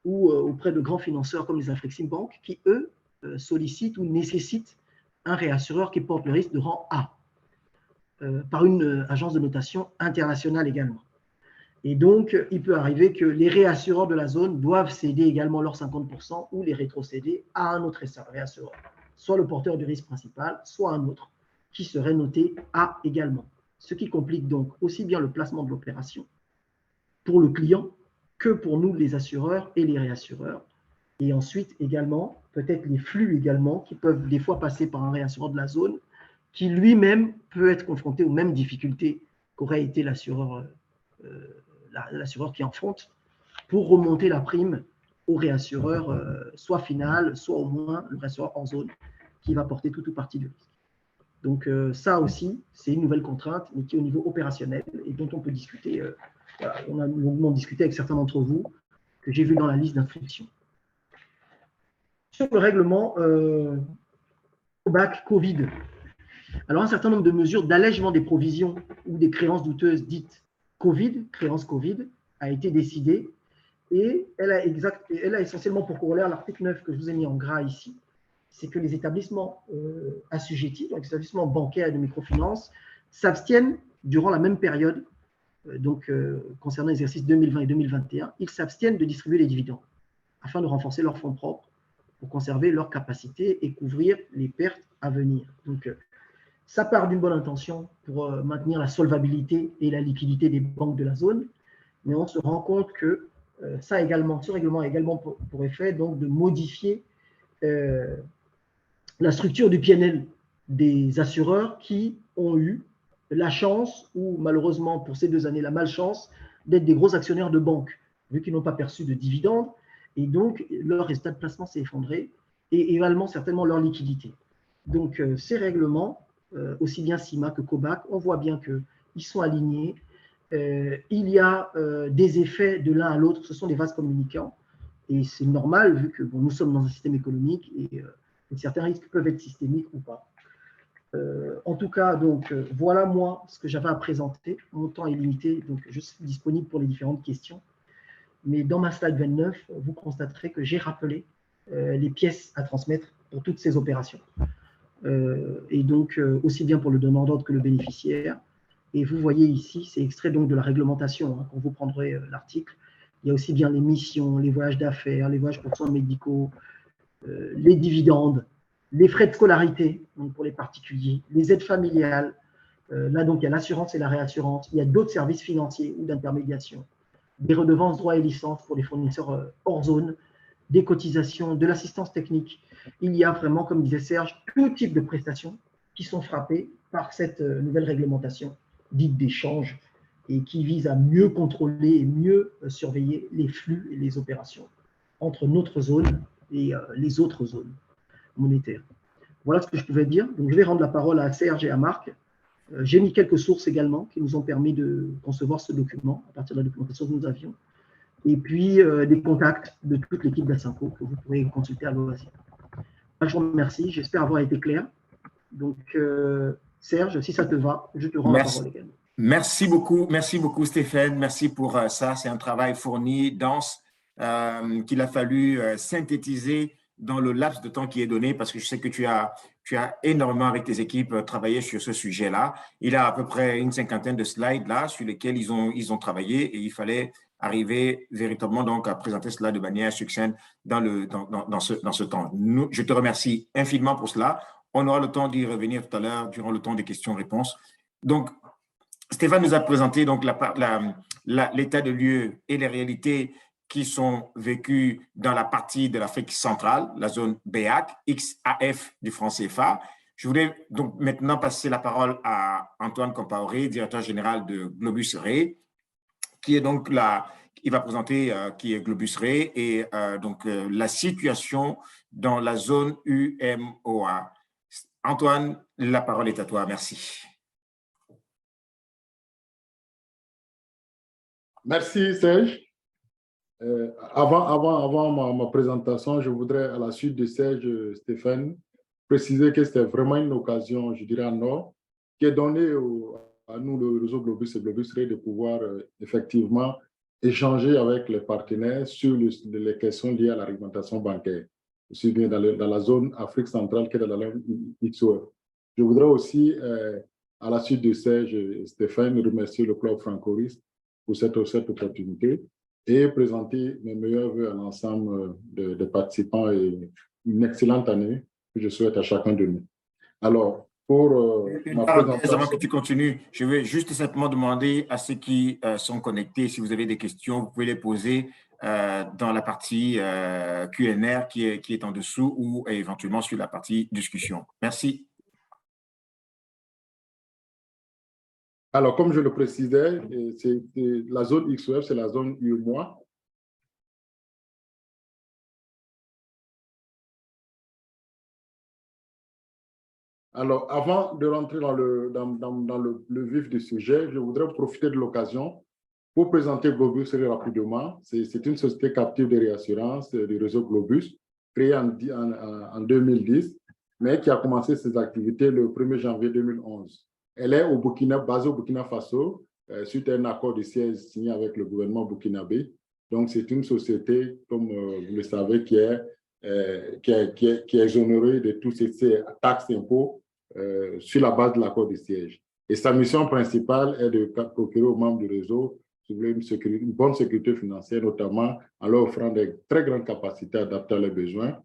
ou auprès de grands financeurs comme les Afrexim Bank, qui, eux, sollicitent ou nécessitent un réassureur qui porte le risque de rang A, par une agence de notation internationale également. Et donc, il peut arriver que les réassureurs de la zone doivent céder également leurs 50% ou les rétrocéder à un autre réassureur, soit le porteur du risque principal, soit un autre, qui serait noté A également. Ce qui complique donc aussi bien le placement de l'opération pour le client que pour nous, les assureurs et les réassureurs. Et ensuite, également, peut-être les flux également, qui peuvent des fois passer par un réassureur de la zone, qui lui-même peut être confronté aux mêmes difficultés qu'aurait été l'assureur qui affronte pour remonter la prime au réassureur, soit final, soit au moins le réassureur en zone, qui va porter tout ou partie du risque. Donc ça aussi, c'est une nouvelle contrainte, mais qui est au niveau opérationnel et dont on peut discuter. Voilà, on a longuement discuté avec certains d'entre vous, que j'ai vu dans la liste d'inscription. Sur le règlement COBAC Covid, alors un certain nombre de mesures d'allègement des provisions ou des créances douteuses dites Covid, créances Covid, a été décidée et elle a essentiellement pour corollaire l'article 9 que je vous ai mis en gras ici, c'est que les établissements assujettis, donc les établissements bancaires et de microfinance, s'abstiennent durant la même période, concernant l'exercice 2020 et 2021, ils s'abstiennent de distribuer les dividendes afin de renforcer leurs fonds propres pour conserver leur capacité et couvrir les pertes à venir. Donc, ça part d'une bonne intention pour maintenir la solvabilité et la liquidité des banques de la zone, mais on se rend compte que ce règlement a également pour effet donc, de modifier la structure du PNL des assureurs qui ont eu la chance, ou malheureusement pour ces 2 années, la malchance, d'être des gros actionnaires de banques, vu qu'ils n'ont pas perçu de dividendes, et donc leur résultat de placement s'est effondré, et également certainement leur liquidité. Donc ces règlements, aussi bien CIMA que COBAC, on voit bien qu'ils sont alignés. Il y a des effets de l'un à l'autre, ce sont des vases communicants, et c'est normal vu que nous sommes dans un système économique et certains risques peuvent être systémiques ou pas. En tout cas, donc, voilà moi ce que j'avais à présenter. Mon temps est limité, donc je suis disponible pour les différentes questions. Mais dans ma slide 29, vous constaterez que j'ai rappelé les pièces à transmettre pour toutes ces opérations. Et donc, aussi bien pour le donneur d'ordre que le bénéficiaire. Et vous voyez ici, c'est extrait donc de la réglementation, hein, quand vous prendrez l'article. Il y a aussi bien les missions, les voyages d'affaires, les voyages pour soins médicaux, les dividendes, les frais de scolarité donc pour les particuliers, les aides familiales. Là, donc, il y a l'assurance et la réassurance. Il y a d'autres services financiers ou d'intermédiation, des redevances, droits et licences pour les fournisseurs hors zone, des cotisations, de l'assistance technique. Il y a vraiment, comme disait Serge, tout type de prestations qui sont frappées par cette nouvelle réglementation dite d'échange et qui vise à mieux contrôler et mieux surveiller les flux et les opérations entre notre zone et les autres zones monétaires. Voilà ce que je pouvais dire. Donc, je vais rendre la parole à Serge et à Marc J'ai mis quelques sources également qui nous ont permis de concevoir ce document à partir de la documentation que nous avions. Et puis des contacts de toute l'équipe d'Assanco que vous pourrez consulter à loisir. Je vous remercie, j'espère avoir été clair. Donc, Serge, si ça te va, je te rends la parole également. Merci beaucoup Stéphane, merci pour ça. C'est un travail fourni, dense, qu'il a fallu synthétiser dans le laps de temps qui est donné, parce que je sais que tu as énormément avec tes équipes travaillé sur ce sujet-là. Il y a à peu près une cinquantaine de slides là sur lesquels ils ont travaillé et il fallait arriver véritablement donc à présenter cela de manière succincte dans ce temps. Je te remercie infiniment pour cela. On aura le temps d'y revenir tout à l'heure durant le temps des questions-réponses. Donc, Stéphane nous a présenté donc l'état de lieu et les réalités qui sont vécues dans la partie de l'Afrique centrale, la zone BEAC, XAF du franc CFA. Je voulais donc maintenant passer la parole à Antoine Compaoré, directeur général de Globus Ray, qui est donc il va présenter qui est Globus Ray et donc la situation dans la zone UMOA. Antoine, la parole est à toi. Merci. Merci Serge. Avant ma présentation, je voudrais, à la suite de Serge, Stéphane, préciser que c'était vraiment une occasion, je dirais, en or, qui est donnée à nous, le réseau Globus et Globus Ray, de pouvoir effectivement échanger avec les partenaires sur les questions liées à la réglementation bancaire, aussi bien dans la zone Afrique centrale que dans la zone XOF. Je voudrais aussi, à la suite de Serge et Stéphane, remercier le Club Franco-Risque pour cette opportunité et présenter mes meilleurs vœux à l'ensemble des participants et une excellente année que je souhaite à chacun de nous. Alors, pour ma présentation… Avant que tu continues, je vais juste simplement demander à ceux qui sont connectés, si vous avez des questions, vous pouvez les poser dans la partie Q&R qui est en dessous ou éventuellement sur la partie discussion. Merci. Alors, comme je le précisais, la zone XOF, c'est la zone UMOA. Alors, avant de rentrer dans le vif du sujet, je voudrais profiter de l'occasion pour présenter Globus très rapidement. C'est une société captive de réassurance du réseau Globus, créée en 2010, mais qui a commencé ses activités le 1er janvier 2011. Elle est basée au Burkina Faso, suite à un accord de siège signé avec le gouvernement burkinabé. Donc, c'est une société, comme vous le savez, qui est exonérée de tous ces taxes et impôts sur la base de l'accord de siège. Et sa mission principale est de procurer aux membres du réseau une bonne sécurité financière, notamment en leur offrant des très grandes capacités adaptées à leurs besoins,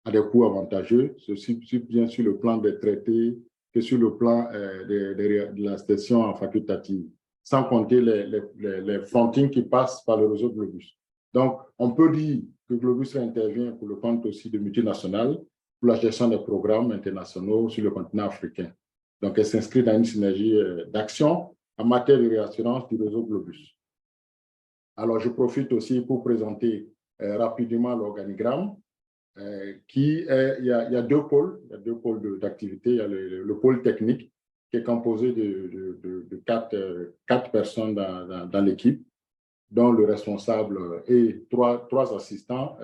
à des coûts avantageux, ceci bien sur le plan des traités que sur le plan de la session facultative, sans compter les frontings qui passent par le réseau Globus. Donc, on peut dire que Globus intervient pour le compte aussi de multinationales pour la gestion des programmes internationaux sur le continent africain. Donc, elle s'inscrit dans une synergie d'action en matière de réassurance du réseau Globus. Alors, je profite aussi pour présenter rapidement l'organigramme. Il y a deux pôles d'activité. Il y a le pôle technique qui est composé de quatre personnes dans l'équipe, dont le responsable et trois assistants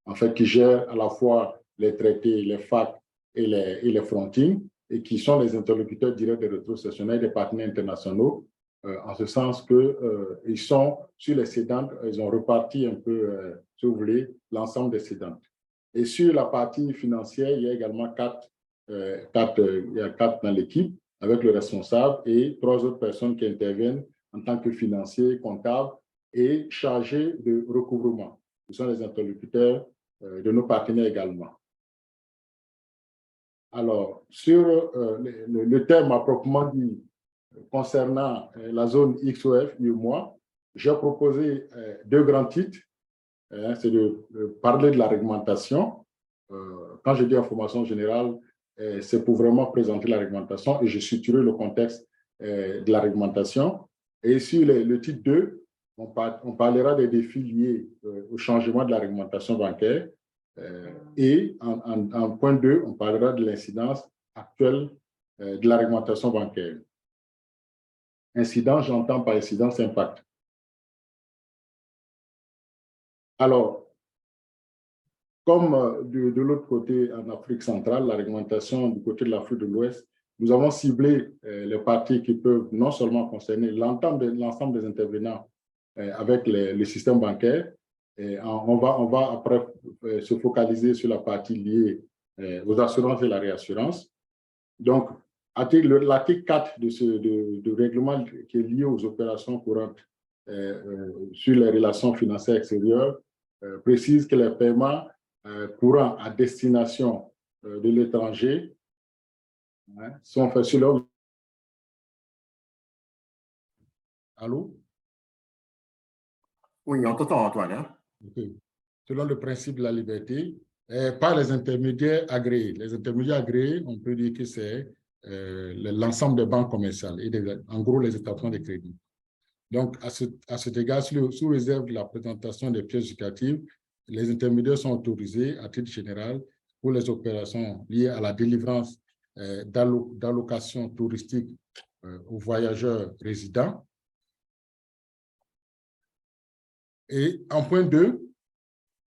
en fait, qui gèrent à la fois les traités, les FAC et les frontings, et qui sont les interlocuteurs directs des rétrocessionnaires des partenaires internationaux, en ce sens qu'ils sont sur les cédantes, ils ont reparti un peu, si vous voulez, l'ensemble des cédantes. Et sur la partie financière, il y a également quatre dans l'équipe, avec le responsable et 3 autres personnes qui interviennent en tant que financiers, comptables et chargés de recouvrement. Ce sont les interlocuteurs de nos partenaires également. Alors, sur le thème à proprement dit concernant la zone XOF, UMOA, j'ai proposé 2 grands titres. C'est de parler de la réglementation. Quand je dis information générale, c'est pour vraiment présenter la réglementation et je situerai le contexte de la réglementation. Et sur le titre 2, on parlera des défis liés au changement de la réglementation bancaire. Et en point 2, on parlera de l'incidence actuelle de la réglementation bancaire. Incidence, j'entends par incidence impact. Alors, comme de l'autre côté, en Afrique centrale, la réglementation du côté de l'Afrique de l'Ouest, nous avons ciblé les parties qui peuvent non seulement concerner l'ensemble des intervenants avec le système bancaire, et on va après se focaliser sur la partie liée aux assurances et la réassurance. Donc, l'article 4 de règlement qui est lié aux opérations courantes sur les relations financières extérieures précise que les paiements courants à destination de l'étranger sont faits sur leur... Allô? Oui, on t'entend, Antoine. Hein? Okay. Selon le principe de la liberté, par les intermédiaires agréés. Les intermédiaires agréés, on peut dire que c'est l'ensemble des banques commerciales et en gros les établissements de crédit. Donc, à cet égard, sous réserve de la présentation des pièces justificatives, les intermédiaires sont autorisés à titre général pour les opérations liées à la délivrance d'allocations touristiques aux voyageurs résidents. Et en point 2,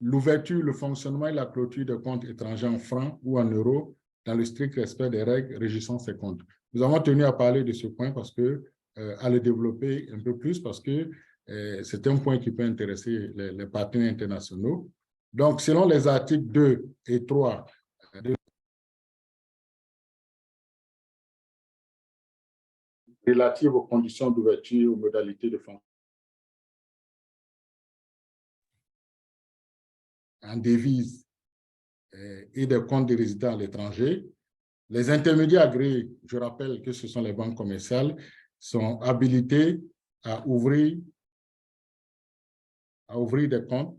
l'ouverture, le fonctionnement et la clôture de comptes étrangers en francs ou en euros dans le strict respect des règles régissant ces comptes. Nous avons tenu à parler de ce point parce que, à le développer un peu plus parce que c'est un point qui peut intéresser les partenaires internationaux. Donc, selon les articles 2 et 3 relatifs aux conditions d'ouverture et aux modalités de fonctionnement en devise et des comptes des résidents à l'étranger, les intermédiaires agréés, je rappelle que ce sont les banques commerciales, sont habilités à ouvrir des comptes,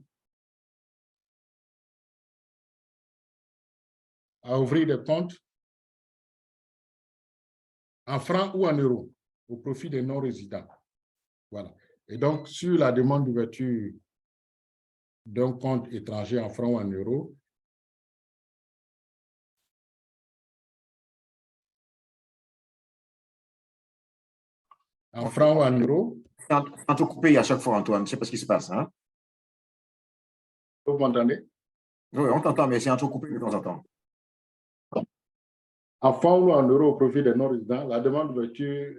en francs ou en euros au profit des non-résidents. Voilà. Et donc, sur la demande d'ouverture d'un compte étranger en francs ou en euros, en francs ou en euros. C'est un peu coupé à chaque fois, Antoine. Je ne sais pas ce qui se passe. Hein? Vous m'entendez? Oui, on t'entend, mais c'est un peu coupé de temps en temps. En francs ou en euros au profit des non-résidents, la demande d'ouverture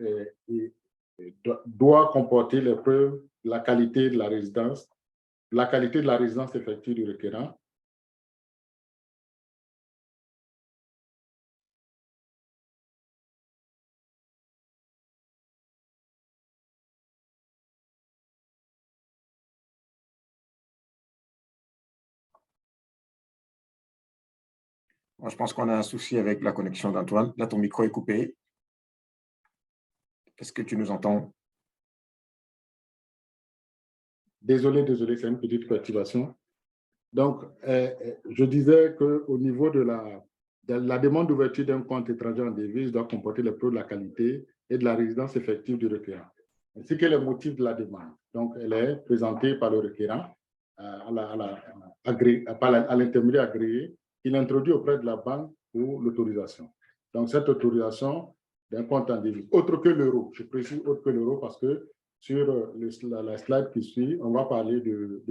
doit comporter les preuves de la qualité de la résidence, effective du requérant, Moi, je pense qu'on a un souci avec la connexion d'Antoine. Là, ton micro est coupé. Est-ce que tu nous entends? Désolé, c'est une petite perturbation. Donc, je disais qu'au niveau de la demande d'ouverture d'un compte étranger en devise doit comporter les preuves de la qualité et de la résidence effective du requérant, ainsi que les motifs de la demande. Donc, elle est présentée par le requérant à l'intermédiaire agréé qu'il introduit auprès de la banque pour l'autorisation. Donc, cette autorisation d'un compte en devise, autre que l'euro, je précise autre que l'euro parce que sur la slide qui suit, on va parler de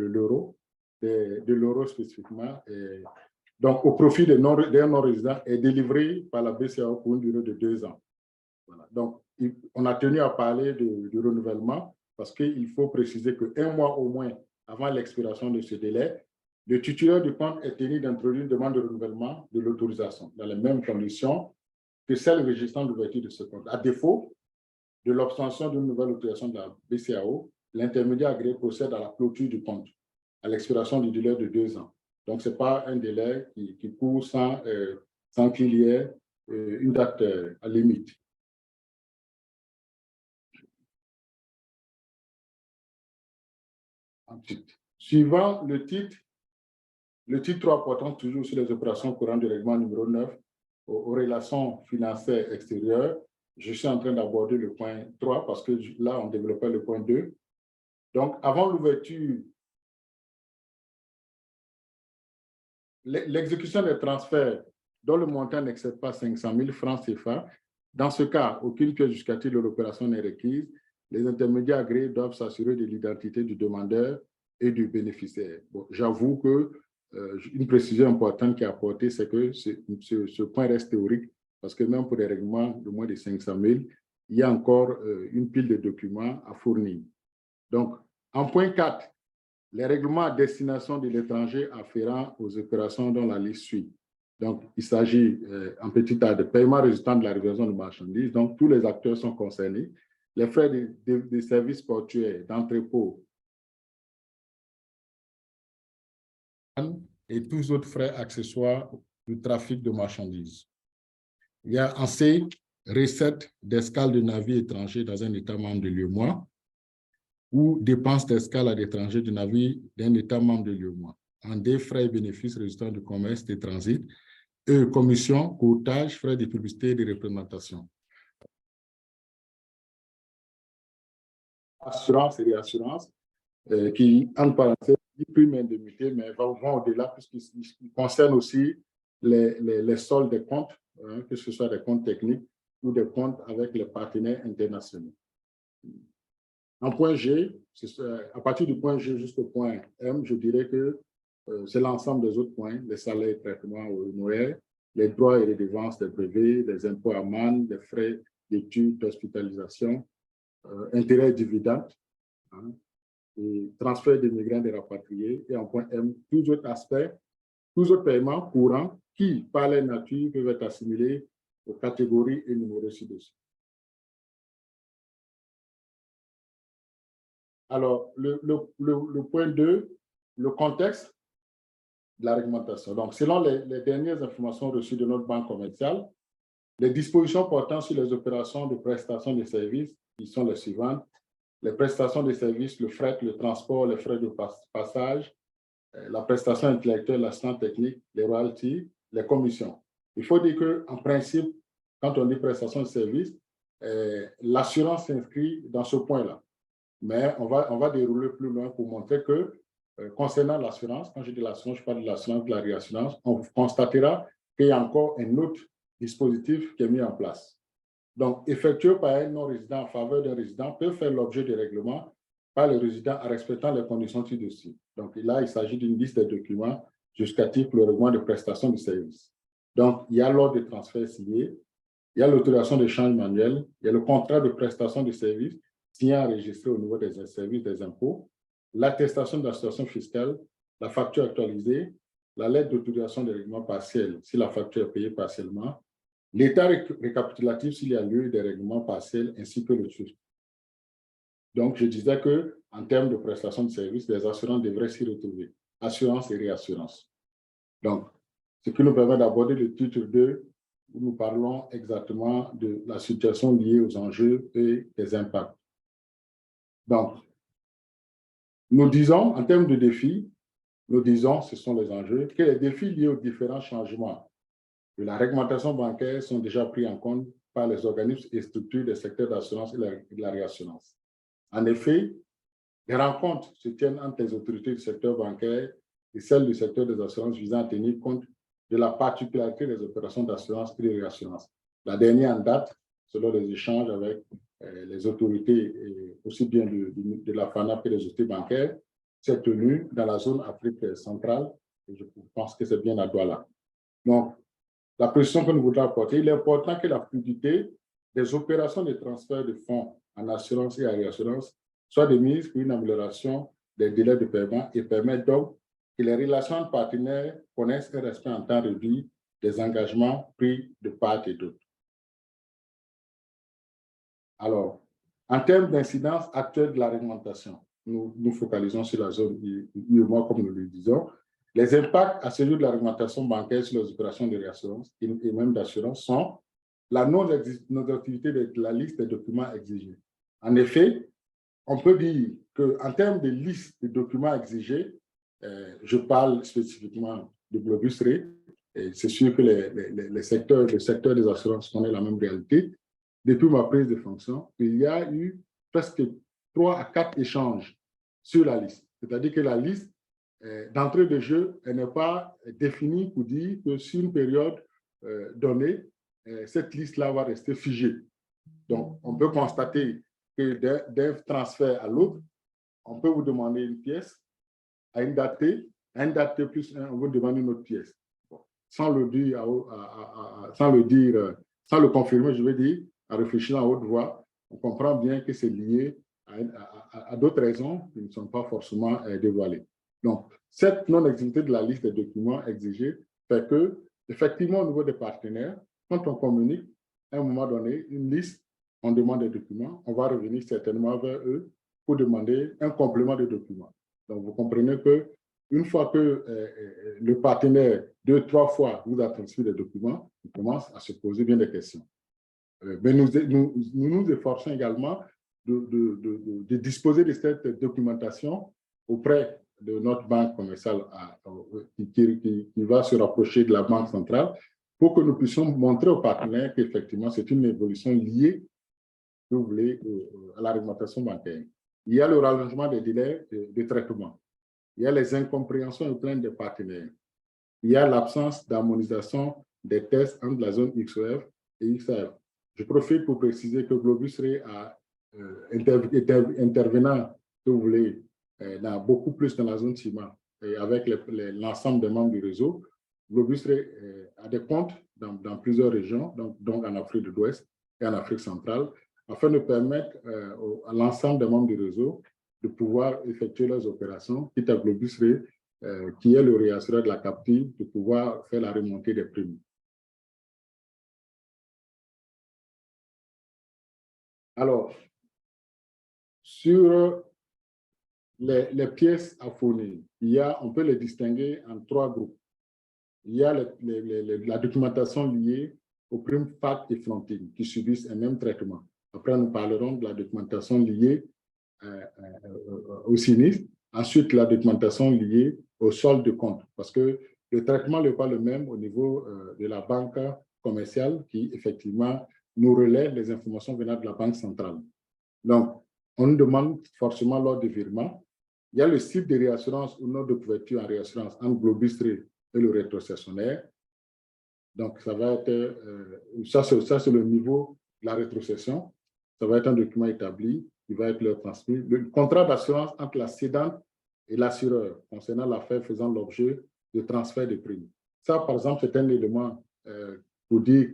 l'euro, de l'euro spécifiquement. Donc, au profit des non-résidents est délivré par la BCEAO pour une durée de 2 ans. Voilà. Donc, on a tenu à parler de renouvellement parce qu'il faut préciser qu'un mois au moins avant l'expiration de ce délai, le titulaire du compte est tenu d'introduire une demande de renouvellement de l'autorisation dans les mêmes conditions que celles régissant l'ouverture de ce compte. À défaut de l'obtention d'une nouvelle autorisation de la BCEAO, l'intermédiaire agréé procède à la clôture du compte à l'expiration du délai de 2 ans. Donc, ce n'est pas un délai qui court sans qu'il y ait une date à limite. Ensuite, suivant le titre 3 portant toujours sur les opérations courantes du règlement numéro 9 aux relations financières extérieures, je suis en train d'aborder le point 3 parce que là, on développait le point 2. Donc, avant l'ouverture, l'exécution des transferts dont le montant n'excède pas 500 000 francs CFA Dans ce cas, aucune pièce justificative de l'opération n'est requise. Les intermédiaires agréés doivent s'assurer de l'identité du demandeur et du bénéficiaire. Bon, j'avoue que une précision importante qui est apportée, c'est que ce point reste théorique, parce que même pour des règlements de moins de 500 000, il y a encore une pile de documents à fournir. Donc, en point 4, les règlements à destination de l'étranger afférents aux opérations dont la liste suit. Donc, il s'agit en petit A de paiement résultant de la livraison de marchandises. Donc, tous les acteurs sont concernés. Les frais de services portuaires, d'entrepôt et tous autres frais accessoires du trafic de marchandises. Il y a en C, recettes d'escale de navires étrangers dans un État membre de l'UEMOA ou dépenses d'escale à l'étranger du navire d'un État membre de l'UEMOA. En D, frais et bénéfices résultant du commerce de transit. E, commission, courtage, frais de publicité et de représentation. Assurance et réassurance, qui, en parenthèse, dit prime indemnité, mais vont au-delà puisqu'ils concernent aussi les soldes des comptes, hein, que ce soit des comptes techniques ou des comptes avec les partenaires internationaux. En point G, à partir du point G jusqu'au point M, je dirais que c'est l'ensemble des autres points, les salaires et traitements honoraires, les droits et les dépenses des brevets, les impôts à manne, les frais d'études, d'hospitalisation, intérêts et dividendes, hein, et transfert des migrants et des rapatriés. Et en point M, tous autres aspects, tous autres paiements courants qui, par leur nature, peuvent être assimilés aux catégories énumérées ci-dessus. Alors, le point 2, le contexte de la réglementation. Donc, selon les dernières informations reçues de notre banque commerciale, les dispositions portant sur les opérations de prestation de services, qui sont les suivantes: les prestations de services, le fret, le transport, les frais de passage, la prestation intellectuelle, l'assistance technique, les royalties, les commissions. Il faut dire qu'en principe, quand on dit prestation de services, l'assurance s'inscrit dans ce point-là. Mais on va dérouler plus loin pour montrer que, concernant l'assurance, quand je dis l'assurance, je parle de l'assurance, de la réassurance, on constatera qu'il y a encore un autre dispositif qui est mis en place. Donc, effectué par un non-résident en faveur d'un résident peut faire l'objet de règlements par le résident en respectant les conditions ci-dessus. Donc, là, il s'agit d'une liste de documents justificatifs pour le règlement de prestation de services. Donc, il y a l'ordre de transfert signé, il y a l'autorisation d'échange manuel, il y a le contrat de prestation de services signé enregistré au niveau des services des impôts, l'attestation de la situation fiscale, la facture actualisée, la lettre d'autorisation de règlement partiel si la facture est payée partiellement, l'état récapitulatif s'il y a lieu des règlements partiels ainsi que le SWIFT. Donc, je disais qu'en termes de prestation de services, les assurants devraient s'y retrouver, assurance et réassurance. Donc, ce qui nous permet d'aborder le titre 2, où nous parlons exactement de la situation liée aux enjeux et des impacts. Donc, nous disons, en termes de défis, nous disons, ce sont les enjeux, que les défis liés aux différents changements de la réglementation bancaire sont déjà pris en compte par les organismes et structures des secteurs d'assurance et de la réassurance. En effet, les rencontres se tiennent entre les autorités du secteur bancaire et celles du secteur des assurances visant à tenir compte de la particularité des opérations d'assurance et de réassurance. La dernière en date, selon les échanges avec les autorités, aussi bien de la FANAP que des autorités bancaires, s'est tenue dans la zone Afrique centrale, et je pense que c'est bien à Douala. Donc, la position que nous voudrons apporter, il est important que la fluidité des opérations de transfert de fonds en assurance et en réassurance soit de mise pour une amélioration des délais de paiement et permettre donc que les relations de partenaires connaissent un respect en temps réduit des engagements pris de part et d'autre. Alors, en termes d'incidence actuelle de la réglementation, nous nous focalisons sur la zone UEMOA, comme nous le disons. Les impacts à celui de la réglementation bancaire sur les opérations de réassurance et même d'assurance sont la non-activité de la liste des documents exigés. En effet, on peut dire qu'en termes de liste de documents exigés, je parle spécifiquement de Globus Re, et c'est sûr que le secteur des assurances connaît la même réalité. Depuis ma prise de fonction, il y a eu presque 3 à 4 échanges sur la liste. C'est-à-dire que la liste, d'entrée de jeu, elle n'est pas définie pour dire que sur une période donnée, cette liste-là va rester figée. Donc, on peut constater que d'un transfert à l'autre, on peut vous demander une pièce à une date T, à une date T plus 1, on vous demande une autre pièce. Bon. Sans le confirmer, je veux dire, à réfléchir en haute voix, on comprend bien que c'est lié à d'autres raisons qui ne sont pas forcément dévoilées. Donc, cette non-existence de la liste des documents exigés fait que, effectivement, au niveau des partenaires, quand on communique, à un moment donné, une liste, on demande des documents, on va revenir certainement vers eux pour demander un complément de documents. Donc, vous comprenez qu'une fois que le partenaire, 2-3 fois, vous a transmis des documents, il commence à se poser bien des questions. Mais nous efforçons également de disposer de cette documentation auprès de notre banque commerciale qui va se rapprocher de la banque centrale pour que nous puissions montrer aux partenaires qu'effectivement, c'est une évolution liée, si vous voulez, à la réglementation bancaire. Il y a le rallongement des délais de traitement. Il y a les incompréhensions et plaintes des partenaires. Il y a l'absence d'harmonisation des tests entre la zone XOF et XAF. Je profite pour préciser que Globus Ray intervenant, si vous voulez, beaucoup plus dans la zone ciment et avec l'ensemble des membres du réseau. Globus Ray a des comptes dans plusieurs régions, donc en Afrique de l'Ouest et en Afrique centrale, afin de permettre à l'ensemble des membres du réseau de pouvoir effectuer leurs opérations, quitte à Globus Ray, qui est le réassureur de la captive, de pouvoir faire la remontée des primes. Alors, sur les pièces à fournir, on peut les distinguer en 3 groupes. Il y a la documentation liée aux primes FAT et fronting qui subissent un même traitement. Après, nous parlerons de la documentation liée au sinistre. Ensuite, la documentation liée au solde de compte, parce que le traitement n'est pas le même au niveau de la banque commerciale qui, effectivement, nous relaie les informations venant de la banque centrale. Donc, on nous demande forcément lors du virement. Il y a le site de réassurance ou non de couverture en réassurance entre Globus Ray et le rétrocessionnaire. Donc, ça va être, ça c'est le niveau de la rétrocession. Ça va être un document établi qui va être leur transmis. Le contrat d'assurance entre la cédante et l'assureur concernant l'affaire faisant l'objet de transfert de primes. Ça, par exemple, c'est un élément pour dire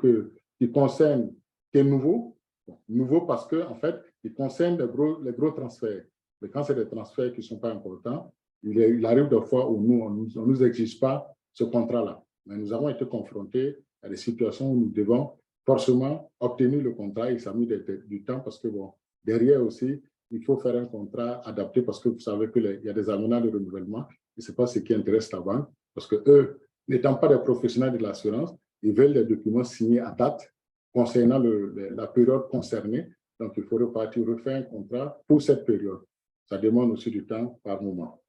qui concerne, qui est nouveau. Bon, nouveau parce qu'en fait, il concerne les gros transferts. Mais quand c'est des transferts qui ne sont pas importants, il arrive des fois où on ne nous exige pas ce contrat-là. Mais nous avons été confrontés à des situations où nous devons forcément obtenir le contrat et ça a mis du temps parce que, bon, derrière aussi, il faut faire un contrat adapté parce que vous savez qu'il y a des aménagements de renouvellement et ce n'est pas ce qui intéresse la banque parce qu'eux, n'étant pas des professionnels de l'assurance, ils veulent des documents signés à date concernant la période concernée. Donc, il faut refaire un contrat pour cette période. Ça demande aussi du temps par moment.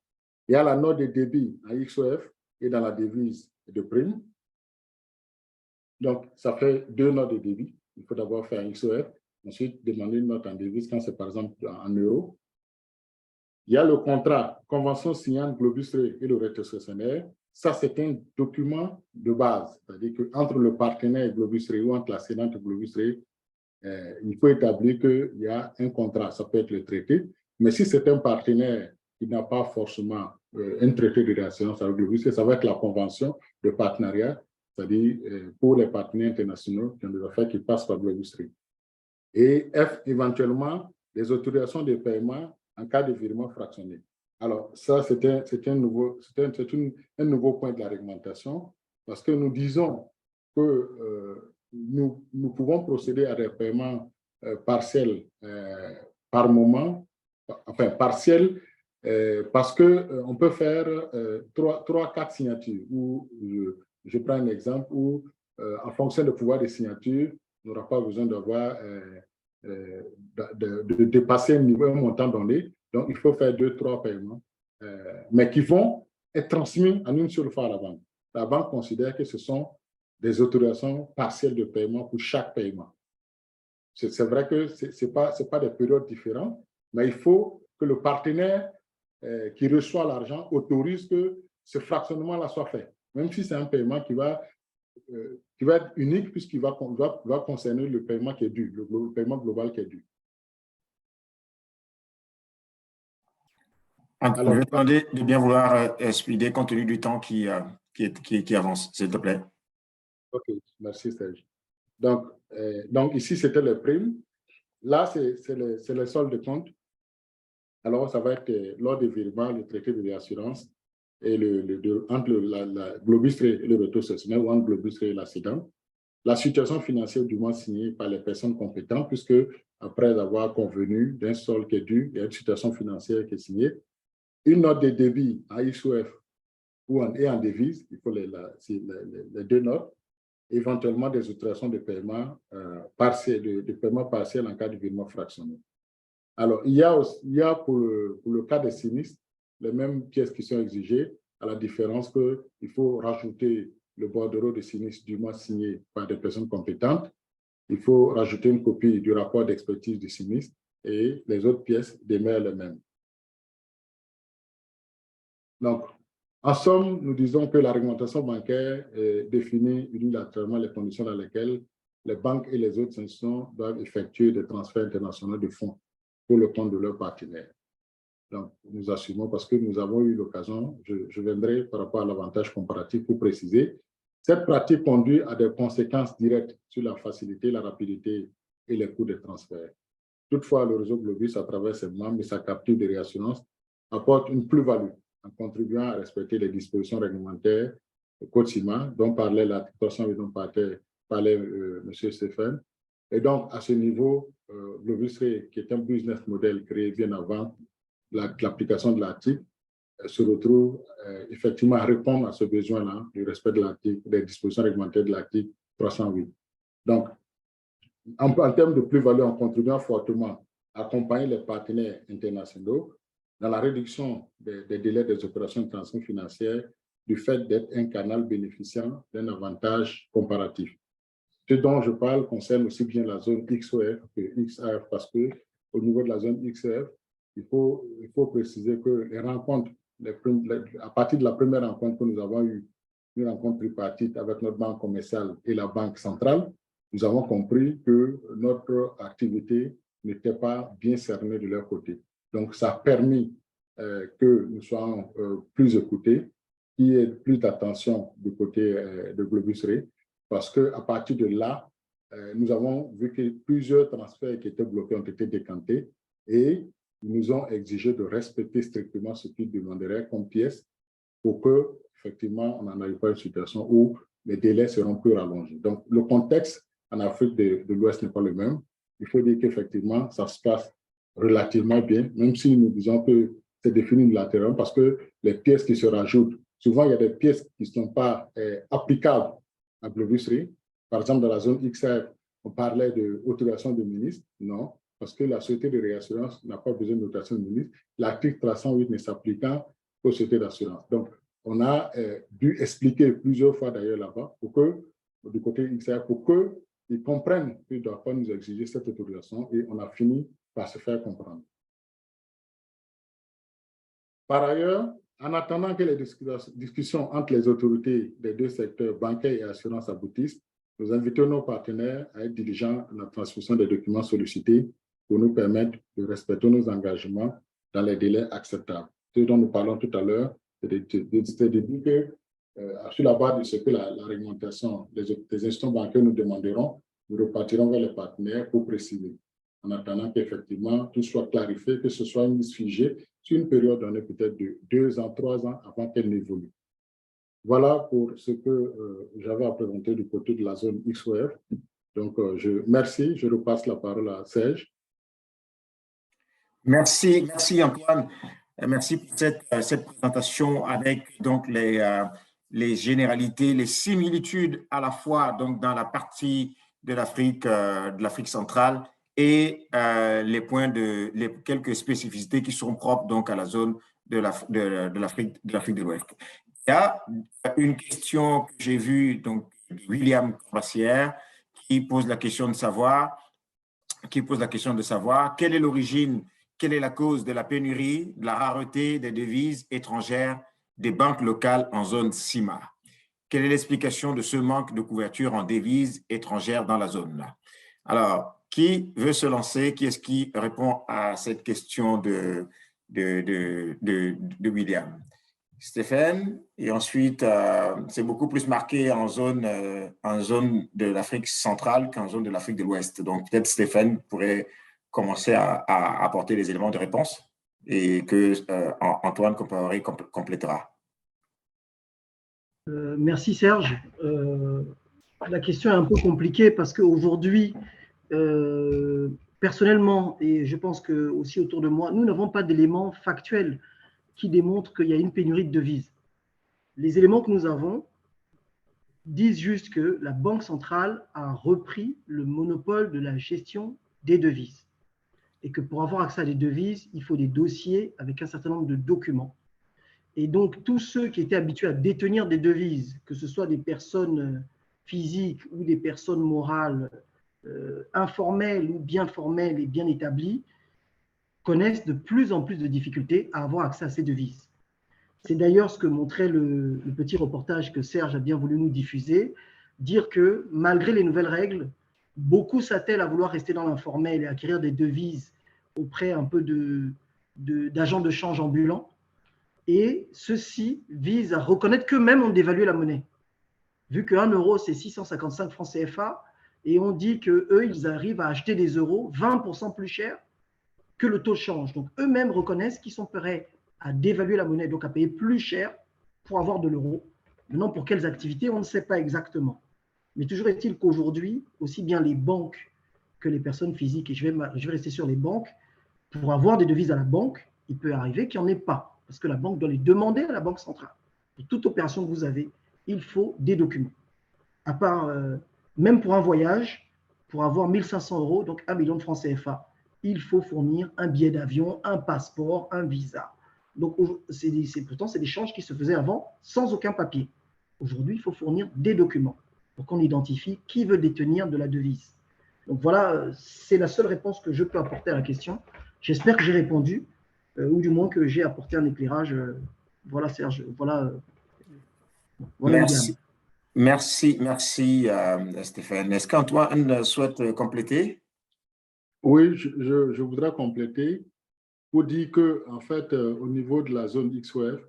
Il y a la note de débit à XOF et dans la devise de prime. Donc, ça fait 2 notes de débit. Il faut d'abord faire un XOF, ensuite demander une note en devise quand c'est par exemple en euros. Il y a le contrat, convention signante Globus Ray et le rétrocessionnaire. Ça, c'est un document de base. C'est-à-dire qu'entre le partenaire Globus Ray ou entre la cédante Globus Ray, il faut établir qu'il y a un contrat. Ça peut être le traité. Mais si c'est un partenaire qui n'a pas forcément un traité de réassurance avec Globus Ray, ça va être la convention de partenariat, c'est-à-dire pour les partenaires internationaux qui ont des affaires qui passent par Globus Ray. Et F, éventuellement, les autorisations de paiement en cas de virement fractionné. Alors, ça, c'est un nouveau point de la réglementation parce que nous disons que nous pouvons procéder à des paiements partiels par moment, enfin partiels, parce qu'on peut faire 3-4 signatures. Où je prends un exemple où, en fonction du pouvoir de signature, on n'aura pas besoin d'avoir de dépasser un montant donné. Donc, il faut faire 2-3 paiements, mais qui vont être transmis en une seule fois à la banque. La banque considère que ce sont des autorisations partielles de paiement pour chaque paiement. C'est vrai que ce n'est pas des périodes différentes, mais il faut que le partenaire qui reçoit l'argent autorise que ce fractionnement-là soit fait. Même si c'est un paiement qui va qui va être unique puisqu'il va concerner le paiement qui est dû, le paiement global qui est dû. Alors, je vais te demander de bien vouloir speeder compte tenu du temps qui avance, s'il te plaît. OK, merci Serge. Donc ici, c'était les primes. Là, c'est le solde de compte. Alors, ça va être lors des virements, le traité de réassurance et entre la globustre et le retour sessionnaire ou entre globustre et l'accident. La situation financière du mois signé par les personnes compétentes, puisque après avoir convenu d'un solde qui est dû, il y a une situation financière qui est signée. Une note de débit en XOF et en devise, il faut les deux notes, éventuellement des autorisations de paiement partiels en cas de virement fractionné. Alors, il y a pour le cas des sinistres, les mêmes pièces qui sont exigées, à la différence qu'il faut rajouter le bordereau de sinistre du mois signé par des personnes compétentes. Il faut rajouter une copie du rapport d'expertise du sinistre et les autres pièces demeurent les mêmes. Donc, en somme, nous disons que la réglementation bancaire définit unilatéralement les conditions dans lesquelles les banques et les autres institutions doivent effectuer des transferts internationaux de fonds pour le compte de leurs partenaires. Donc, nous assumons parce que nous avons eu l'occasion, je viendrai par rapport à l'avantage comparatif pour préciser, cette pratique conduit à des conséquences directes sur la facilité, la rapidité et les coûts des transferts. Toutefois, le réseau Globus, à travers ses membres et sa capture de réassurance, apporte une plus-value en contribuant à respecter les dispositions réglementaires du Code CIMA, dont parlait l'article 308 dont parlait M. Stéphane. Et donc, à ce niveau, Globus, qui est un business model créé bien avant l'application de l'article, se retrouve effectivement à répondre à ce besoin-là du respect de l'article, des dispositions réglementaires de l'article 308. Donc, en termes de plus-value, en contribuant fortement à accompagner les partenaires internationaux dans la réduction des délais des opérations de transactions financières du fait d'être un canal bénéficiant d'un avantage comparatif. Ce dont je parle concerne aussi bien la zone XOF que XAF parce qu'au niveau de la zone XOF, il faut préciser que les rencontres, à partir de la première rencontre que nous avons eue, une rencontre tripartite avec notre banque commerciale et la banque centrale, nous avons compris que notre activité n'était pas bien cernée de leur côté. Donc, ça a permis que nous soyons plus écoutés, qu'il y ait plus d'attention du côté de Globus Re, parce qu'à partir de là, nous avons vu que plusieurs transferts qui étaient bloqués ont été décantés et ils nous ont exigé de respecter strictement ce qu'ils demanderaient comme pièce pour que, effectivement, on n'en ait pas une situation où les délais seront plus rallongés. Donc, le contexte en Afrique de l'Ouest n'est pas le même. Il faut dire qu'effectivement, ça se passe relativement bien, même si nous disons que c'est défini unilatéralement parce que les pièces qui se rajoutent, souvent il y a des pièces qui ne sont pas applicables à Globus Re. Par exemple, dans la zone XR, on parlait d'autorisation de ministre. Non, parce que la société de réassurance n'a pas besoin d'autorisation de ministre. L'article 308 ne s'appliquant qu'aux sociétés d'assurance. Donc, on a dû expliquer plusieurs fois d'ailleurs là-bas pour que, du côté XR, pour qu'ils comprennent qu'ils ne doivent pas nous exiger cette autorisation et on a fini par se faire comprendre. Par ailleurs, en attendant que les discussions entre les autorités des deux secteurs, bancaires et assurance, aboutissent, nous invitons nos partenaires à être diligents dans la transmission des documents sollicités pour nous permettre de respecter nos engagements dans les délais acceptables. Ce dont nous parlons tout à l'heure, c'est de dire que, sur la base de ce que la réglementation des institutions bancaires nous demanderont, nous repartirons vers les partenaires pour préciser, en attendant qu'effectivement tout soit clarifié, que ce soit une mise figée sur une période donnée peut-être de 2 ans, 3 ans avant qu'elle n'évolue. Voilà pour ce que j'avais à présenter du côté de la zone XOF. Donc, merci, je repasse la parole à Serge. Merci Antoine. Merci pour cette présentation avec donc les généralités, les similitudes à la fois donc dans la partie de l'Afrique centrale et les quelques spécificités qui sont propres donc à la zone de l'Afrique de l'Ouest. Il y a une question que j'ai vue donc William Courbassière qui pose la question de savoir quelle est l'origine, quelle est la cause de la pénurie, de la rareté des devises étrangères des banques locales en zone CIMA. quelle est l'explication de ce manque de couverture en devises étrangères dans la zone? Alors, qui veut se lancer? Qui est-ce qui répond à cette question de William? Stéphane, et ensuite, c'est beaucoup plus marqué en zone de l'Afrique centrale qu'en zone de l'Afrique de l'Ouest. Donc, peut-être Stéphane pourrait commencer à apporter les éléments de réponse et que Antoine Compaoré complétera. Merci Serge. La question est un peu compliquée parce qu'aujourd'hui, personnellement, et je pense que aussi autour de moi, nous n'avons pas d'éléments factuels qui démontrent qu'il y a une pénurie de devises. Les éléments que nous avons disent juste que la Banque centrale a repris le monopole de la gestion des devises et que pour avoir accès à des devises, il faut des dossiers avec un certain nombre de documents. Et donc, tous ceux qui étaient habitués à détenir des devises, que ce soit des personnes physiques ou des personnes morales informelles ou bien formelles et bien établies, connaissent de plus en plus de difficultés à avoir accès à ces devises. C'est d'ailleurs ce que montrait le petit reportage que Serge a bien voulu nous diffuser, dire que malgré les nouvelles règles, beaucoup s'attellent à vouloir rester dans l'informel et acquérir des devises auprès un peu d'agents de change ambulants. Et ceci vise à reconnaître qu'eux-mêmes ont dévalué la monnaie. Vu que 1 euro, c'est 655 francs CFA, et on dit qu'eux, ils arrivent à acheter des euros 20% plus cher que le taux de change. Donc, eux-mêmes reconnaissent qu'ils sont prêts à dévaluer la monnaie, donc à payer plus cher pour avoir de l'euro. Maintenant, pour quelles activités, on ne sait pas exactement. Mais toujours est-il qu'aujourd'hui, aussi bien les banques que les personnes physiques, et je vais rester sur les banques, pour avoir des devises à la banque, il peut arriver qu'il n'y en ait pas, parce que la banque doit les demander à la Banque centrale. Pour toute opération que vous avez, il faut des documents. À part, même pour un voyage, pour avoir 1 500 euros, donc 1 million de francs CFA, il faut fournir un billet d'avion, un passeport, un visa. Donc, pourtant, c'est des échanges qui se faisaient avant sans aucun papier. Aujourd'hui, il faut fournir des documents pour qu'on identifie qui veut détenir de la devise. Donc voilà, c'est la seule réponse que je peux apporter à la question. J'espère que j'ai répondu, ou du moins que j'ai apporté un éclairage. Voilà, Serge. Voilà merci. Merci, Stéphane. Est-ce qu'Antoine souhaite compléter? Oui, je voudrais compléter pour dire que, en fait, au niveau de la zone XOF,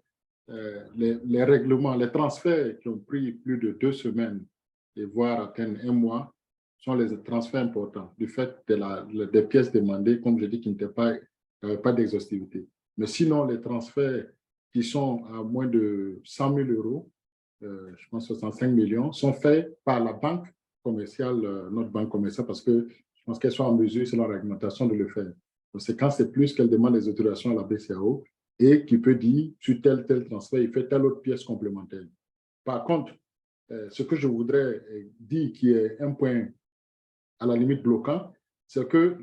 les règlements, les transferts qui ont pris plus de 2 semaines et voire atteindre 1 mois sont les transferts importants du fait des pièces demandées, comme je dis, qui n'avaient pas d'exhaustivité. Mais sinon, les transferts qui sont à moins de 100 000 euros, je pense 65 millions, sont faits par la banque commerciale, notre banque commerciale, parce que je pense qu'elles sont en mesure, selon la réglementation, de le faire. Donc, c'est quand c'est plus qu'elle demande les autorisations à la BCAO et qui peut dire, sur tel transfert, il fait telle autre pièce complémentaire. Par contre, ce que je voudrais dire, qui est un point à la limite bloquant, c'est que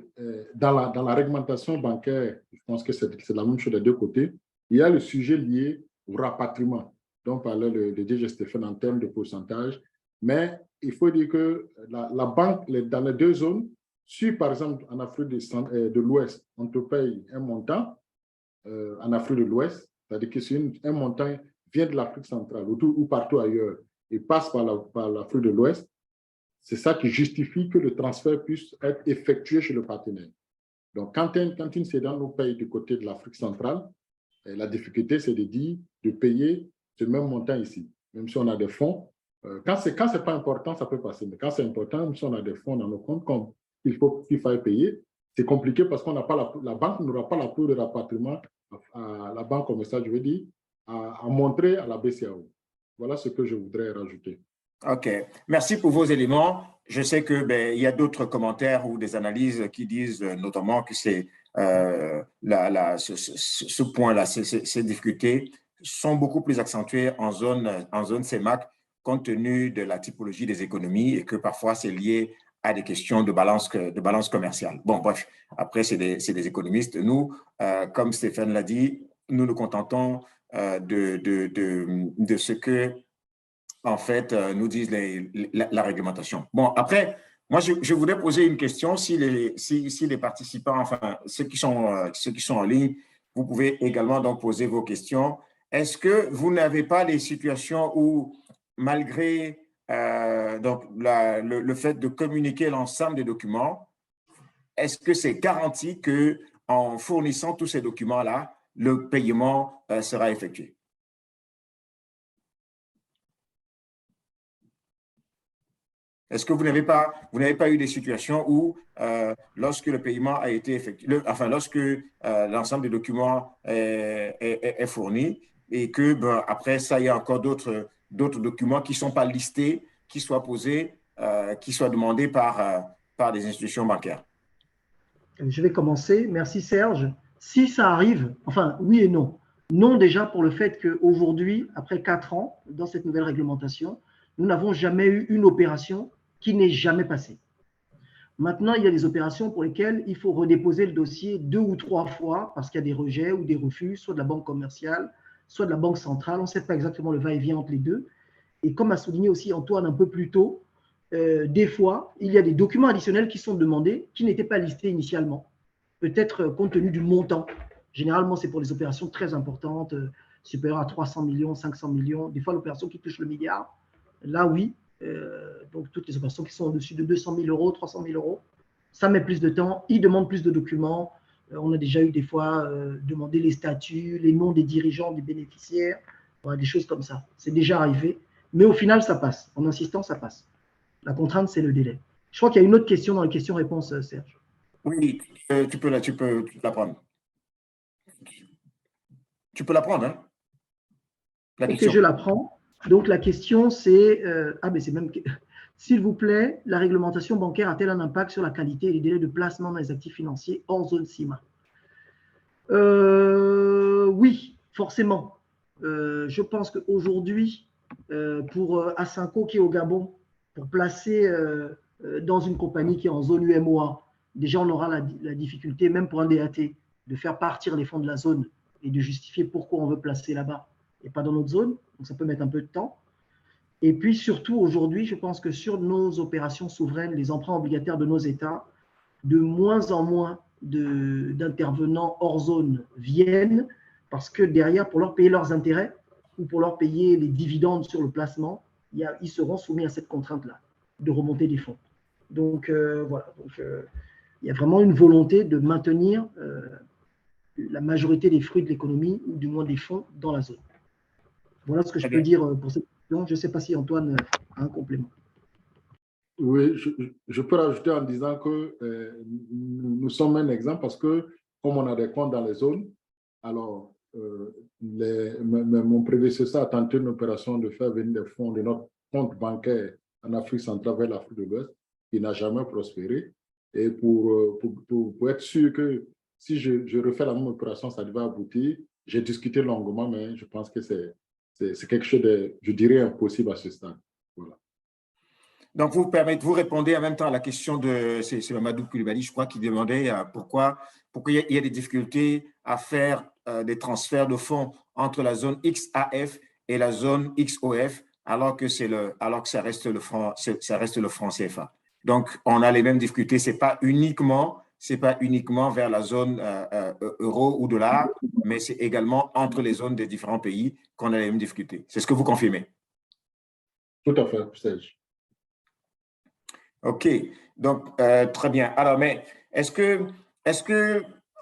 dans la réglementation bancaire, je pense que c'est la même chose des deux côtés, il y a le sujet lié au rapatriement, dont parlait le DG Stéphane en termes de pourcentage, mais il faut dire que la banque, dans les deux zones, si par exemple en Afrique de l'Ouest, on te paye un montant, en Afrique de l'Ouest, c'est-à-dire que si un montant vient de l'Afrique centrale ou partout ailleurs et passe par l'Afrique de l'Ouest, c'est ça qui justifie que le transfert puisse être effectué chez le partenaire. Donc, quand une cédante nous paye du côté de l'Afrique centrale, la difficulté, c'est de payer ce même montant ici. Même si on a des fonds, quand ce n'est pas important, ça peut passer. Mais quand c'est important, même si on a des fonds dans nos comptes, comme il faille payer, c'est compliqué parce qu'on n'a pas la banque n'aura pas l'appui de rapatriement à la banque commerciale, je veux dire, à montrer à la BCAO. Voilà ce que je voudrais rajouter. OK. Merci pour vos éléments. Je sais qu'il y a d'autres commentaires ou des analyses qui disent notamment que c'est ce point-là, ces difficultés sont beaucoup plus accentuées en zone CEMAC compte tenu de la typologie des économies et que parfois c'est lié à des questions de balance commerciale. Bon, bref, après, c'est des économistes. Nous, comme Stéphane l'a dit, nous nous contentons de ce que en fait, nous disent la réglementation. Bon, après, moi, je voudrais poser une question. Si les participants, enfin, ceux qui sont en ligne, vous pouvez également donc poser vos questions. Est-ce que vous n'avez pas des situations où malgré donc le fait de communiquer l'ensemble des documents, est-ce que c'est garanti qu'en fournissant tous ces documents-là, le paiement sera effectué? Est-ce que vous n'avez pas eu des situations où, lorsque le paiement a été effectué, lorsque l'ensemble des documents est fourni et que, après ça, il y a encore d'autres documents qui ne sont pas listés, qui soient posés, qui soient demandés par des institutions bancaires? Je vais commencer. Merci Serge. Si ça arrive, enfin oui et non. Non déjà pour le fait qu'aujourd'hui, après 4 ans, dans cette nouvelle réglementation, nous n'avons jamais eu une opération qui n'est jamais passée. Maintenant, il y a des opérations pour lesquelles il faut redéposer le dossier 2 ou 3 fois parce qu'il y a des rejets ou des refus, soit de la banque commerciale, soit de la banque centrale. On ne sait pas exactement le va-et-vient entre les deux. Et comme a souligné aussi Antoine un peu plus tôt, des fois, il y a des documents additionnels qui sont demandés qui n'étaient pas listés initialement, peut-être compte tenu du montant. Généralement, c'est pour les opérations très importantes, supérieures à 300 millions, 500 millions, des fois l'opération qui touche le milliard. Là, oui, donc toutes les opérations qui sont au-dessus de 200 000 euros, 300 000 euros, ça met plus de temps, ils demandent plus de documents. On a déjà eu des fois demandé les statuts, les noms des dirigeants, des bénéficiaires, voilà, des choses comme ça. C'est déjà arrivé, mais au final, ça passe. En insistant, ça passe. La contrainte, c'est le délai. Je crois qu'il y a une autre question dans les questions-réponses, Serge. Oui, tu peux la prendre. Tu peux la prendre, hein? Ok, je la prends. Donc, la question, c'est… mais c'est même… S'il vous plaît, la réglementation bancaire a-t-elle un impact sur la qualité et les délais de placement dans les actifs financiers hors zone CIMA? Oui, forcément. Je pense qu'aujourd'hui, pour Asinco qui est au Gabon, pour placer dans une compagnie qui est en zone UMOA, déjà on aura la difficulté, même pour un DAT, de faire partir les fonds de la zone et de justifier pourquoi on veut placer là-bas et pas dans notre zone. Donc ça peut mettre un peu de temps. Et puis surtout aujourd'hui, je pense que sur nos opérations souveraines, les emprunts obligataires de nos États, de moins en moins d'intervenants hors zone viennent parce que derrière, pour leur payer leurs intérêts ou pour leur payer les dividendes sur le placement, ils seront soumis à cette contrainte-là de remonter des fonds. Donc voilà, il y a vraiment une volonté de maintenir la majorité des fruits de l'économie ou du moins des fonds dans la zone. Voilà ce que je peux dire pour cette question. Je ne sais pas si Antoine a un complément. Oui, je peux rajouter en disant que nous sommes un exemple parce que comme on a des comptes dans les zones, alors mon prédécesseur a tenté une opération de faire venir des fonds de notre compte bancaire en Afrique centrale vers l'Afrique de l'Ouest, qui n'a jamais prospéré. Et pour être sûr que si je refais la même opération, ça devait aboutir, j'ai discuté longuement, mais je pense que c'est quelque chose de, je dirais, impossible à ce stade. Voilà. Donc, vous répondez en même temps à la question de, c'est Mamadou Koulibaly, je crois, qui demandait pourquoi il y a des difficultés à faire des transferts de fonds entre la zone XAF et la zone XOF, alors que ça reste le franc CFA. Donc, on a les mêmes difficultés. C'est pas uniquement vers la zone euro ou dollar, mais c'est également entre les zones des différents pays qu'on a les mêmes difficultés. C'est ce que vous confirmez? Tout à fait, Serge. OK, donc très bien. Alors, mais est-ce que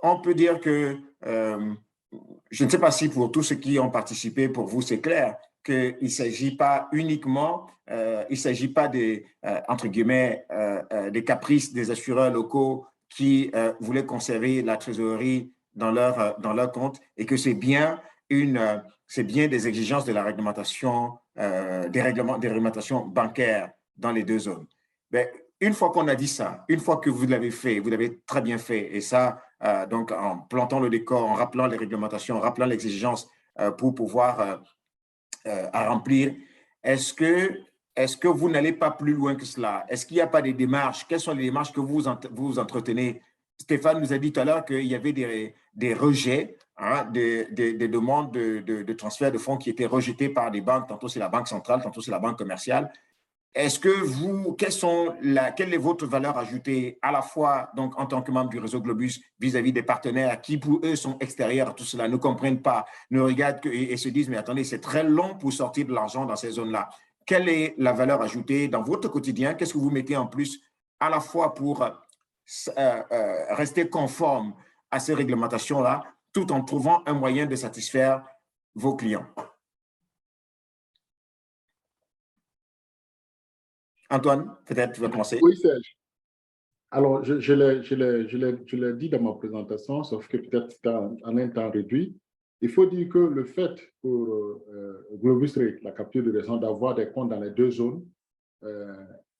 on peut dire que, je ne sais pas si pour tous ceux qui ont participé, pour vous, c'est clair qu'il ne s'agit pas uniquement, il ne s'agit pas des, entre guillemets, des caprices des assureurs locaux qui voulaient conserver la trésorerie dans leur compte et que c'est bien des exigences de la réglementation, des réglementations bancaires dans les deux zones. Mais une fois qu'on a dit ça, une fois que vous l'avez fait, vous l'avez très bien fait, et ça, donc en plantant le décor, en rappelant les réglementations, en rappelant les exigences pour pouvoir remplir, est-ce que vous n'allez pas plus loin que cela? Est-ce qu'il n'y a pas des démarches? Quelles sont les démarches que vous entretenez? Stéphane nous a dit tout à l'heure qu'il y avait des rejets, hein, des demandes de transfert de fonds qui étaient rejetées par des banques. Tantôt c'est la banque centrale, tantôt c'est la banque commerciale. Est-ce que quelle est votre valeur ajoutée à la fois donc, en tant que membre du réseau Globus vis-à-vis des partenaires qui, pour eux, sont extérieurs à tout cela, ne comprennent pas, ne regardent et se disent « mais attendez, c'est très long pour sortir de l'argent dans ces zones-là ». quelle est la valeur ajoutée dans votre quotidien? Qu'est-ce que vous mettez en plus à la fois pour rester conforme à ces réglementations-là, tout en trouvant un moyen de satisfaire vos clients? Antoine, peut-être tu vas commencer. Oui, Serge. Alors, je l'ai dit dans ma présentation, sauf que peut-être c'était en un temps réduit. Il faut dire que le fait pour Globus Trade, la capture de récent, d'avoir des comptes dans les deux zones,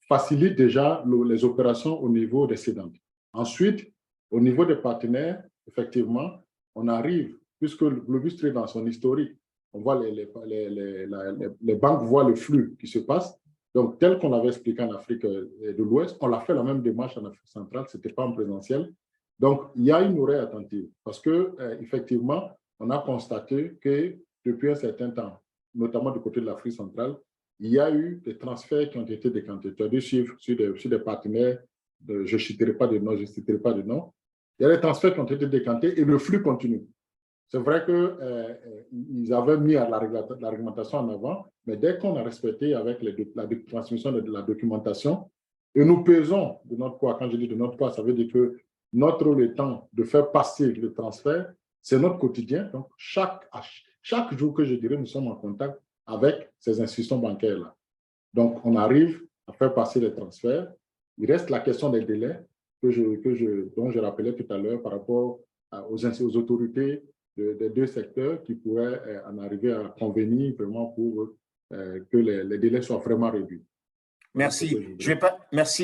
facilite déjà les opérations au niveau des cédantes. Ensuite, au niveau des partenaires, effectivement, on arrive, puisque le Globus Trade, dans son historique, on voit les banques voient le flux qui se passe. Donc, tel qu'on l'avait expliqué en Afrique de l'Ouest, on l'a fait la même démarche en Afrique centrale, ce n'était pas en présentiel. Donc, il y a une oreille attentive parce que, effectivement, on a constaté que depuis un certain temps, notamment du côté de l'Afrique centrale, il y a eu des transferts qui ont été décantés. Tu as des chiffres sur des partenaires, je ne citerai pas de nom, Il y a des transferts qui ont été décantés et le flux continue. C'est vrai qu'ils avaient mis la réglementation en avant, mais dès qu'on a respecté avec la transmission de la documentation, et nous pesons de notre poids, quand je dis de notre poids, ça veut dire que notre le temps de faire passer le transfert, c'est notre quotidien. Donc, chaque jour que je dirais, nous sommes en contact avec ces institutions bancaires-là. Donc, on arrive à faire passer les transferts. Il reste la question des délais dont je rappelais tout à l'heure par rapport aux autorités des deux secteurs qui pourraient en arriver à convenir vraiment pour que les délais soient vraiment réduits. Merci. Je ne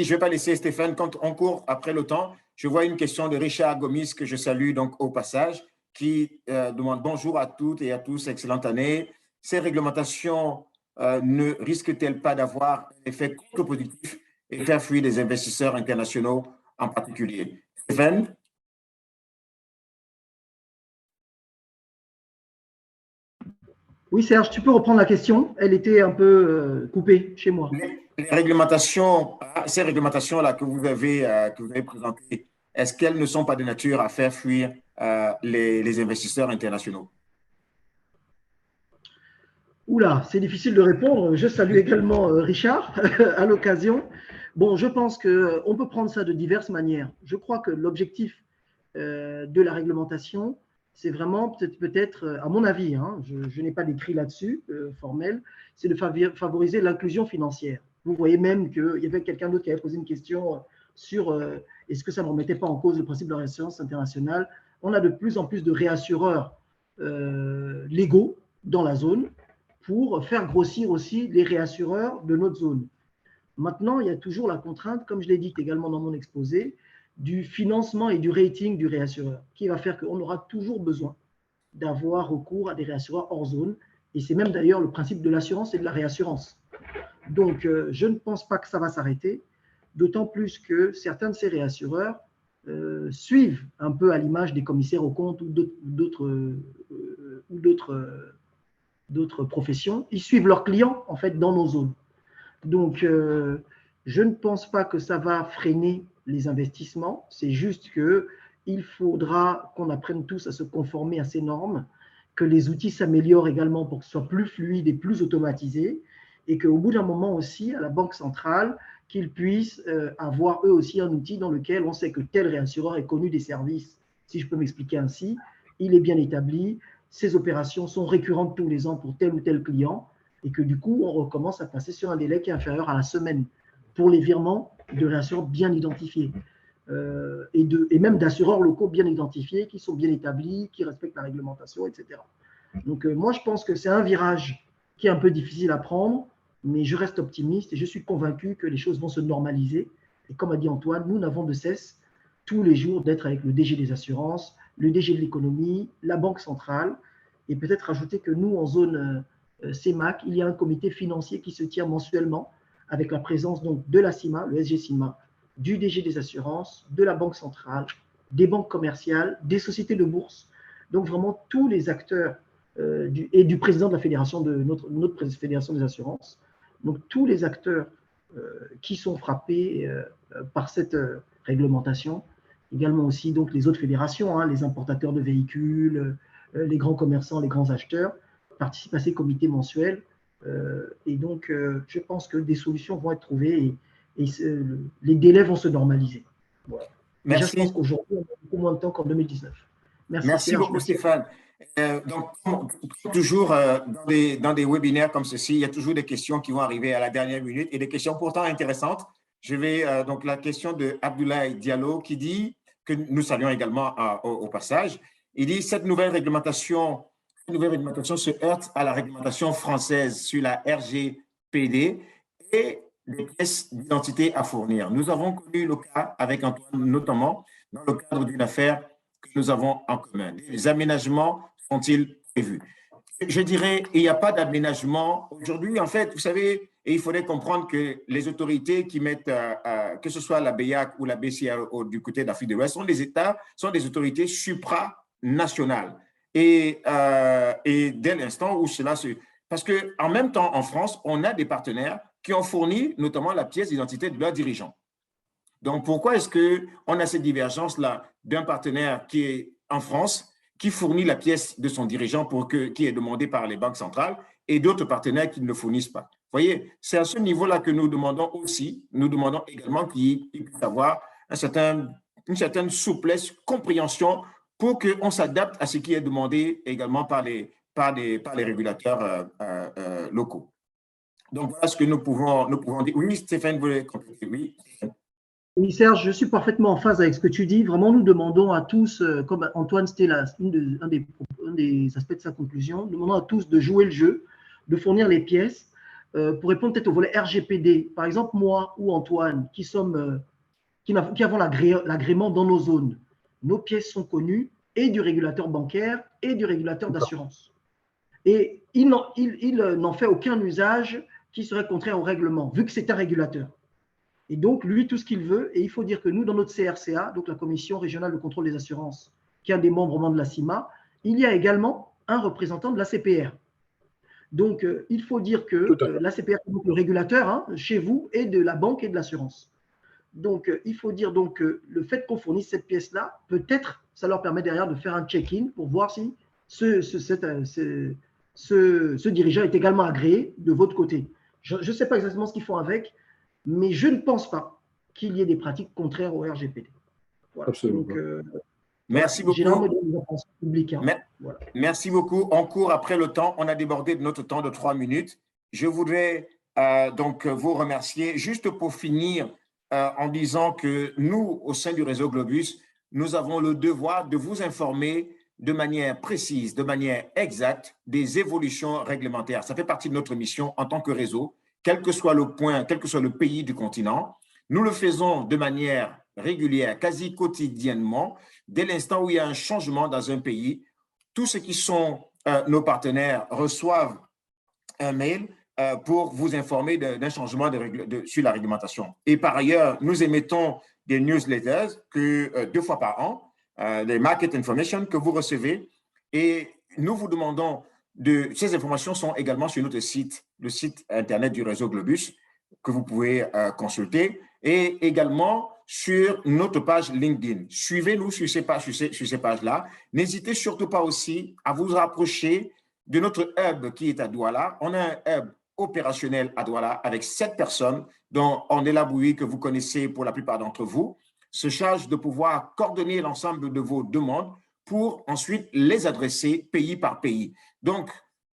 vais pas laisser Stéphane, quand on court après le temps. Je vois une question de Richard Gomis que je salue donc au passage, qui demande bonjour à toutes et à tous, excellente année. Ces réglementations ne risquent-elles pas d'avoir un effet contre-positif et faire fuir des investisseurs internationaux en particulier? Stéphane? Oui, Serge, tu peux reprendre la question. Elle était un peu coupée chez moi. Ces réglementations-là que vous avez présentées, est-ce qu'elles ne sont pas de nature à faire fuir les investisseurs internationaux? Oula, c'est difficile de répondre. Je salue également Richard à l'occasion. Bon, je pense qu'on peut prendre ça de diverses manières. Je crois que l'objectif de la réglementation, c'est vraiment peut-être, à mon avis, hein, je n'ai pas d'écrit là-dessus formel, c'est de favoriser l'inclusion financière. Vous voyez même qu'il y avait quelqu'un d'autre qui avait posé une question sur est-ce que ça ne remettait pas en cause le principe de la réassurance internationale. On a de plus en plus de réassureurs légaux dans la zone pour faire grossir aussi les réassureurs de notre zone. Maintenant, il y a toujours la contrainte, comme je l'ai dit également dans mon exposé, du financement et du rating du réassureur, qui va faire qu'on aura toujours besoin d'avoir recours à des réassureurs hors zone. Et c'est même d'ailleurs le principe de l'assurance et de la réassurance. Donc, je ne pense pas que ça va s'arrêter, d'autant plus que certains de ces réassureurs suivent un peu à l'image des commissaires aux comptes ou d'autres professions, ils suivent leurs clients en fait dans nos zones. Donc, je ne pense pas que ça va freiner les investissements. C'est juste qu'il faudra qu'on apprenne tous à se conformer à ces normes, que les outils s'améliorent également pour que ce soit plus fluide et plus automatisé, et qu'au bout d'un moment aussi, à la Banque centrale, qu'ils puissent avoir eux aussi un outil dans lequel on sait que tel réassureur est connu des services, si je peux m'expliquer ainsi, il est bien établi, ces opérations sont récurrentes tous les ans pour tel ou tel client, et que du coup, on recommence à passer sur un délai qui est inférieur à la semaine pour les virements de réassureurs bien identifiés et même d'assureurs locaux bien identifiés, qui sont bien établis, qui respectent la réglementation, etc. Donc, moi, je pense que c'est un virage qui est un peu difficile à prendre, mais je reste optimiste et je suis convaincu que les choses vont se normaliser. Et comme a dit Antoine, nous n'avons de cesse tous les jours d'être avec le DG des assurances, le DG de l'économie, la Banque centrale, et peut-être rajouter que nous, en zone CEMAC, il y a un comité financier qui se tient mensuellement avec la présence donc de la CIMA, le SG CIMA, du DG des assurances, de la Banque centrale, des banques commerciales, des sociétés de bourse, donc vraiment tous les acteurs et du président de la fédération, de notre fédération des assurances, donc tous les acteurs qui sont frappés par cette réglementation, également aussi donc les autres fédérations, hein, les importateurs de véhicules, les grands commerçants, les grands acheteurs, participent à ces comités mensuels Et donc, je pense que des solutions vont être trouvées et les délais vont se normaliser. Voilà. Déjà, je pense qu'aujourd'hui, on a beaucoup moins de temps qu'en 2019. Merci Serge, beaucoup, Stéphane. Donc, comme toujours, dans des webinaires comme ceci, il y a toujours des questions qui vont arriver à la dernière minute et des questions pourtant intéressantes. Je vais donc la question de Abdoulaye Diallo qui dit, que nous saluons également au passage, il dit cette nouvelle réglementation se heurte à la réglementation française sur la RGPD et des pièces d'identité à fournir. Nous avons connu le cas avec Antoine, notamment dans le cadre d'une affaire que nous avons en commun. Les aménagements sont-ils prévus? Je dirais, il n'y a pas d'aménagement. Aujourd'hui, en fait, vous savez, et il faudrait comprendre que les autorités qui mettent, que ce soit la BEAC ou la BCAO du côté d'Afrique de l'Ouest, sont des autorités supranationales. Et dès l'instant où cela se... Parce qu'en même temps, en France, on a des partenaires qui ont fourni notamment la pièce d'identité de leurs dirigeants. Donc, pourquoi est-ce qu'on a cette divergence-là d'un partenaire qui est en France, qui fournit la pièce de son dirigeant qui est demandée par les banques centrales, et d'autres partenaires qui ne le fournissent pas? Vous voyez, c'est à ce niveau-là que nous demandons aussi, nous demandons également qu'il puisse y avoir une certaine souplesse, compréhension pour qu'on s'adapte à ce qui est demandé également par les régulateurs locaux. Donc, voilà ce que nous pouvons dire. Oui, Stéphane voulait compléter, oui. Oui, Serge, je suis parfaitement en phase avec ce que tu dis. Vraiment, nous demandons à tous, comme Antoine, c'était un des aspects de sa conclusion, nous demandons à tous de jouer le jeu, de fournir les pièces. Pour répondre peut-être au volet RGPD, par exemple, moi ou Antoine, qui avons l'agrément dans nos zones, nos pièces sont connues et du régulateur bancaire et du régulateur d'assurance. Et il n'en fait aucun usage qui serait contraire au règlement, vu que c'est un régulateur. Et donc, lui, tout ce qu'il veut, et il faut dire que nous, dans notre CRCA, donc la Commission régionale de contrôle des assurances, qui est un des membres de la CIMA, il y a également un représentant de l'ACPR. Donc, il faut dire que l'ACPR est donc le régulateur chez vous et de la banque et de l'assurance. Donc, il faut dire donc que le fait qu'on fournisse cette pièce-là, peut-être, ça leur permet derrière de faire un check-in pour voir si ce dirigeant est également agréé de votre côté. Je ne sais pas exactement ce qu'ils font avec, mais je ne pense pas qu'il y ait des pratiques contraires au RGPD. Voilà. Absolument. Donc, merci beaucoup. Voilà. Merci beaucoup. On court après le temps. On a débordé de notre temps de 3 minutes. Je voudrais donc vous remercier. Juste pour finir, en disant que nous, au sein du réseau Globus, nous avons le devoir de vous informer de manière précise, de manière exacte, des évolutions réglementaires. Ça fait partie de notre mission en tant que réseau, quel que soit le point, quel que soit le pays du continent. Nous le faisons de manière régulière, quasi quotidiennement. Dès l'instant où il y a un changement dans un pays, tous ceux qui sont nos partenaires reçoivent un mail pour vous informer d'un changement sur la réglementation. Et par ailleurs, nous émettons des newsletters 2 fois par an, les Market Information que vous recevez, et nous vous demandons ces informations sont également sur notre site, le site internet du réseau Globus, que vous pouvez consulter, et également sur notre page LinkedIn. Suivez-nous sur ces pages-là. N'hésitez surtout pas aussi à vous rapprocher de notre hub qui est à Douala. On a un hub opérationnel à Douala avec 7 personnes, dont Andela Bouy, que vous connaissez pour la plupart d'entre vous, se charge de pouvoir coordonner l'ensemble de vos demandes pour ensuite les adresser pays par pays. Donc,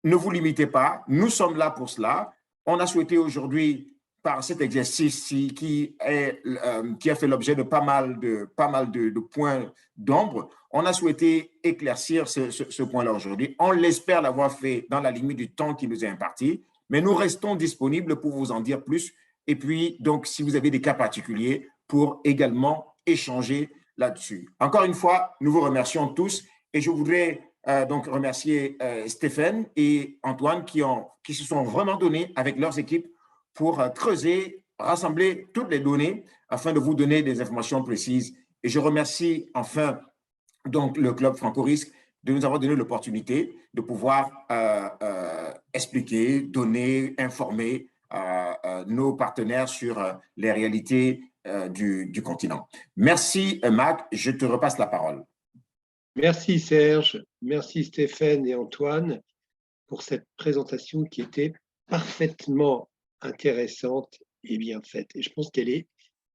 ne vous limitez pas, nous sommes là pour cela. On a souhaité aujourd'hui, par cet exercice qui a fait l'objet de pas mal de points d'ombre, on a souhaité éclaircir ce point-là aujourd'hui. On l'espère l'avoir fait dans la limite du temps qui nous est imparti, mais nous restons disponibles pour vous en dire plus. Et puis, donc, si vous avez des cas particuliers, pour également échanger là-dessus. Encore une fois, nous vous remercions tous et je voudrais donc remercier Stéphane et Antoine qui se sont vraiment donnés avec leurs équipes pour creuser, rassembler toutes les données afin de vous donner des informations précises. Et je remercie enfin donc le Club Franco-Risque de nous avoir donné l'opportunité de pouvoir expliquer, donner, informer nos partenaires sur les réalités du continent. Merci Mac, je te repasse la parole. Merci Serge, merci Stéphane et Antoine pour cette présentation qui était parfaitement intéressante et bien faite. Et je pense qu'elle est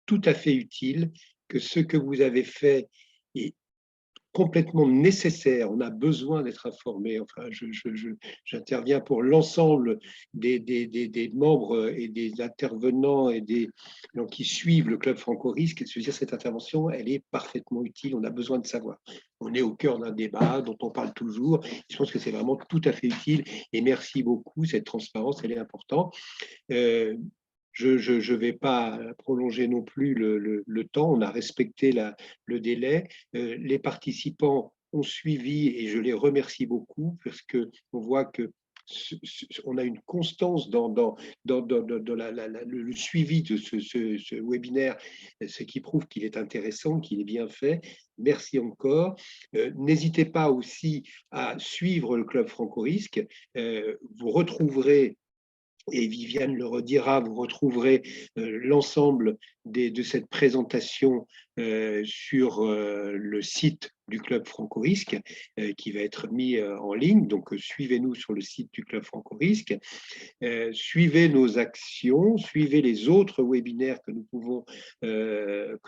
tout à fait utile, que ce que vous avez fait est complètement nécessaire. On a besoin d'être informé. Enfin, j'interviens pour l'ensemble des membres et des intervenants et des gens qui suivent le Club Franco-Risque. Et se dire, cette intervention, elle est parfaitement utile. On a besoin de savoir. On est au cœur d'un débat dont on parle toujours. Je pense que c'est vraiment tout à fait utile. Et merci beaucoup. Cette transparence, elle est importante. Je ne vais pas prolonger non plus le temps. On a respecté le délai. Les participants ont suivi et je les remercie beaucoup parce qu'on voit que on a une constance dans le suivi de ce webinaire, ce qui prouve qu'il est intéressant, qu'il est bien fait. Merci encore. N'hésitez pas aussi à suivre le Club Franco-Risque. Vous retrouverez, et Viviane le redira, vous retrouverez l'ensemble de cette présentation sur le site du Club Franco-Risque qui va être mis en ligne. Donc, suivez-nous sur le site du Club Franco-Risque. Suivez nos actions, suivez les autres webinaires que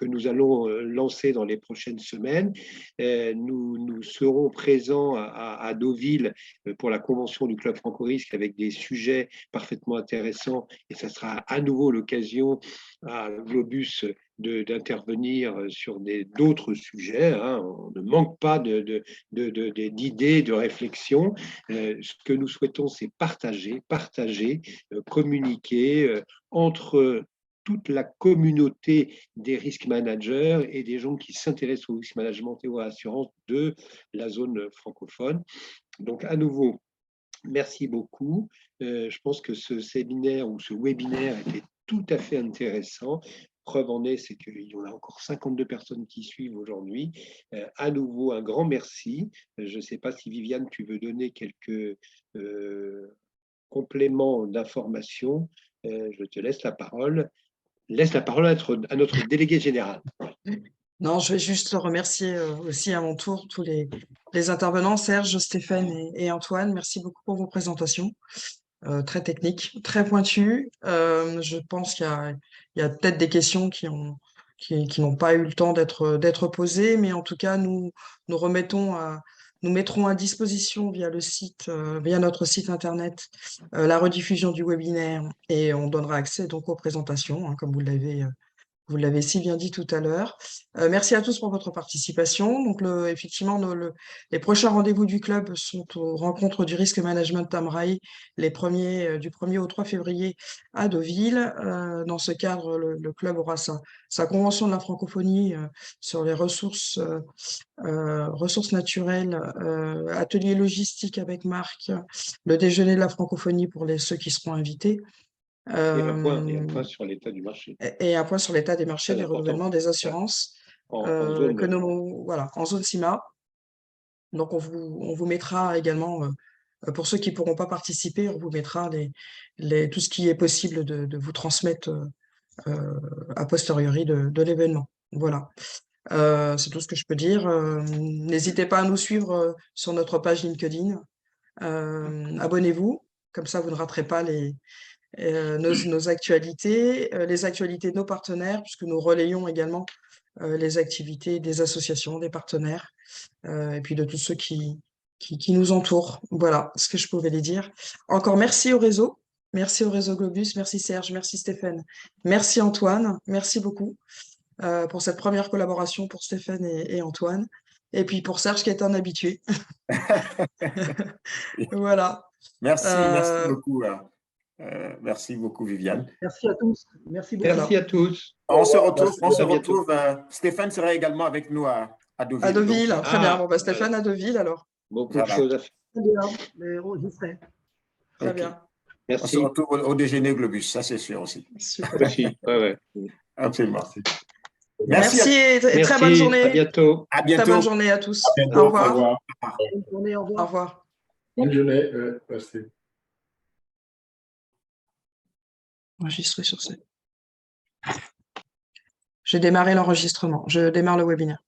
nous allons lancer dans les prochaines semaines. Nous serons présents à Deauville pour la convention du Club Franco-Risque avec des sujets parfaitement intéressants et ça sera à nouveau l'occasion à Globus d'intervenir sur d'autres sujets. Hein. On ne manque pas d'idées, de réflexions. Ce que nous souhaitons, c'est partager, communiquer entre toute la communauté des risk managers et des gens qui s'intéressent au risk management et aux assurances de la zone francophone. Donc, à nouveau, merci beaucoup. Je pense que ce séminaire ou ce webinaire était tout à fait intéressant. Preuve en est, c'est qu'il y en a encore 52 personnes qui suivent aujourd'hui. À nouveau, un grand merci. Je ne sais pas si Viviane, tu veux donner quelques compléments d'information. Je te laisse la parole. Laisse la parole à notre délégué général. Non, je vais juste remercier aussi à mon tour tous les intervenants, Serge, Stéphane et Antoine. Merci beaucoup pour vos présentations. Très techniques, très pointues. Je pense qu'il y a peut-être des questions qui n'ont pas eu le temps d'être posées, mais en tout cas, nous mettrons à disposition via notre site internet la rediffusion du webinaire et on donnera accès donc aux présentations, hein, comme vous l'avez si bien dit tout à l'heure. Merci à tous pour votre participation. Donc, effectivement, les prochains rendez-vous du club sont aux rencontres du risque management Amraï, du 1er au 3 février à Deauville. Dans ce cadre, le club aura sa convention de la francophonie sur les ressources naturelles, atelier logistique avec Marc, le déjeuner de la francophonie pour ceux qui seront invités. Et un point sur l'état du marché. Et un point sur l'état des marchés, des renouvellements des assurances en zone CIMA. Donc, on vous mettra également, pour ceux qui ne pourront pas participer, on vous mettra tout ce qui est possible de vous transmettre a posteriori de l'événement. Voilà. C'est tout ce que je peux dire. N'hésitez pas à nous suivre sur notre page LinkedIn. Abonnez-vous, comme ça vous ne raterez pas nos actualités, les actualités de nos partenaires, puisque nous relayons également les activités des associations, des partenaires, et puis de tous ceux qui nous entourent. Voilà ce que je pouvais les dire. Encore merci au réseau Globus, merci Serge, merci Stéphane, merci Antoine, merci beaucoup pour cette première collaboration pour Stéphane et Antoine, et puis pour Serge qui est un habitué. Voilà. Merci beaucoup. Merci beaucoup, Viviane. Merci à tous. Merci beaucoup. Merci à tous. On se retrouve. Stéphane sera également avec nous à Deauville. À Deauville, donc, très bien. Bon, Stéphane à Deauville, alors. Beaucoup de choses à faire. Très bien, mais j'y serai. Très bien. Merci. On se retrouve au déjeuner Globus, ça c'est sûr aussi. Super. Aussi, ouais. Absolument. Merci et très bonne journée. À bientôt. À bientôt. Très bonne journée à tous. À bientôt. Au revoir. Au revoir. Bonne journée, au revoir. Au revoir. Bonne journée. Merci. Enregistrer sur ce. J'ai démarré l'enregistrement. Je démarre le webinaire.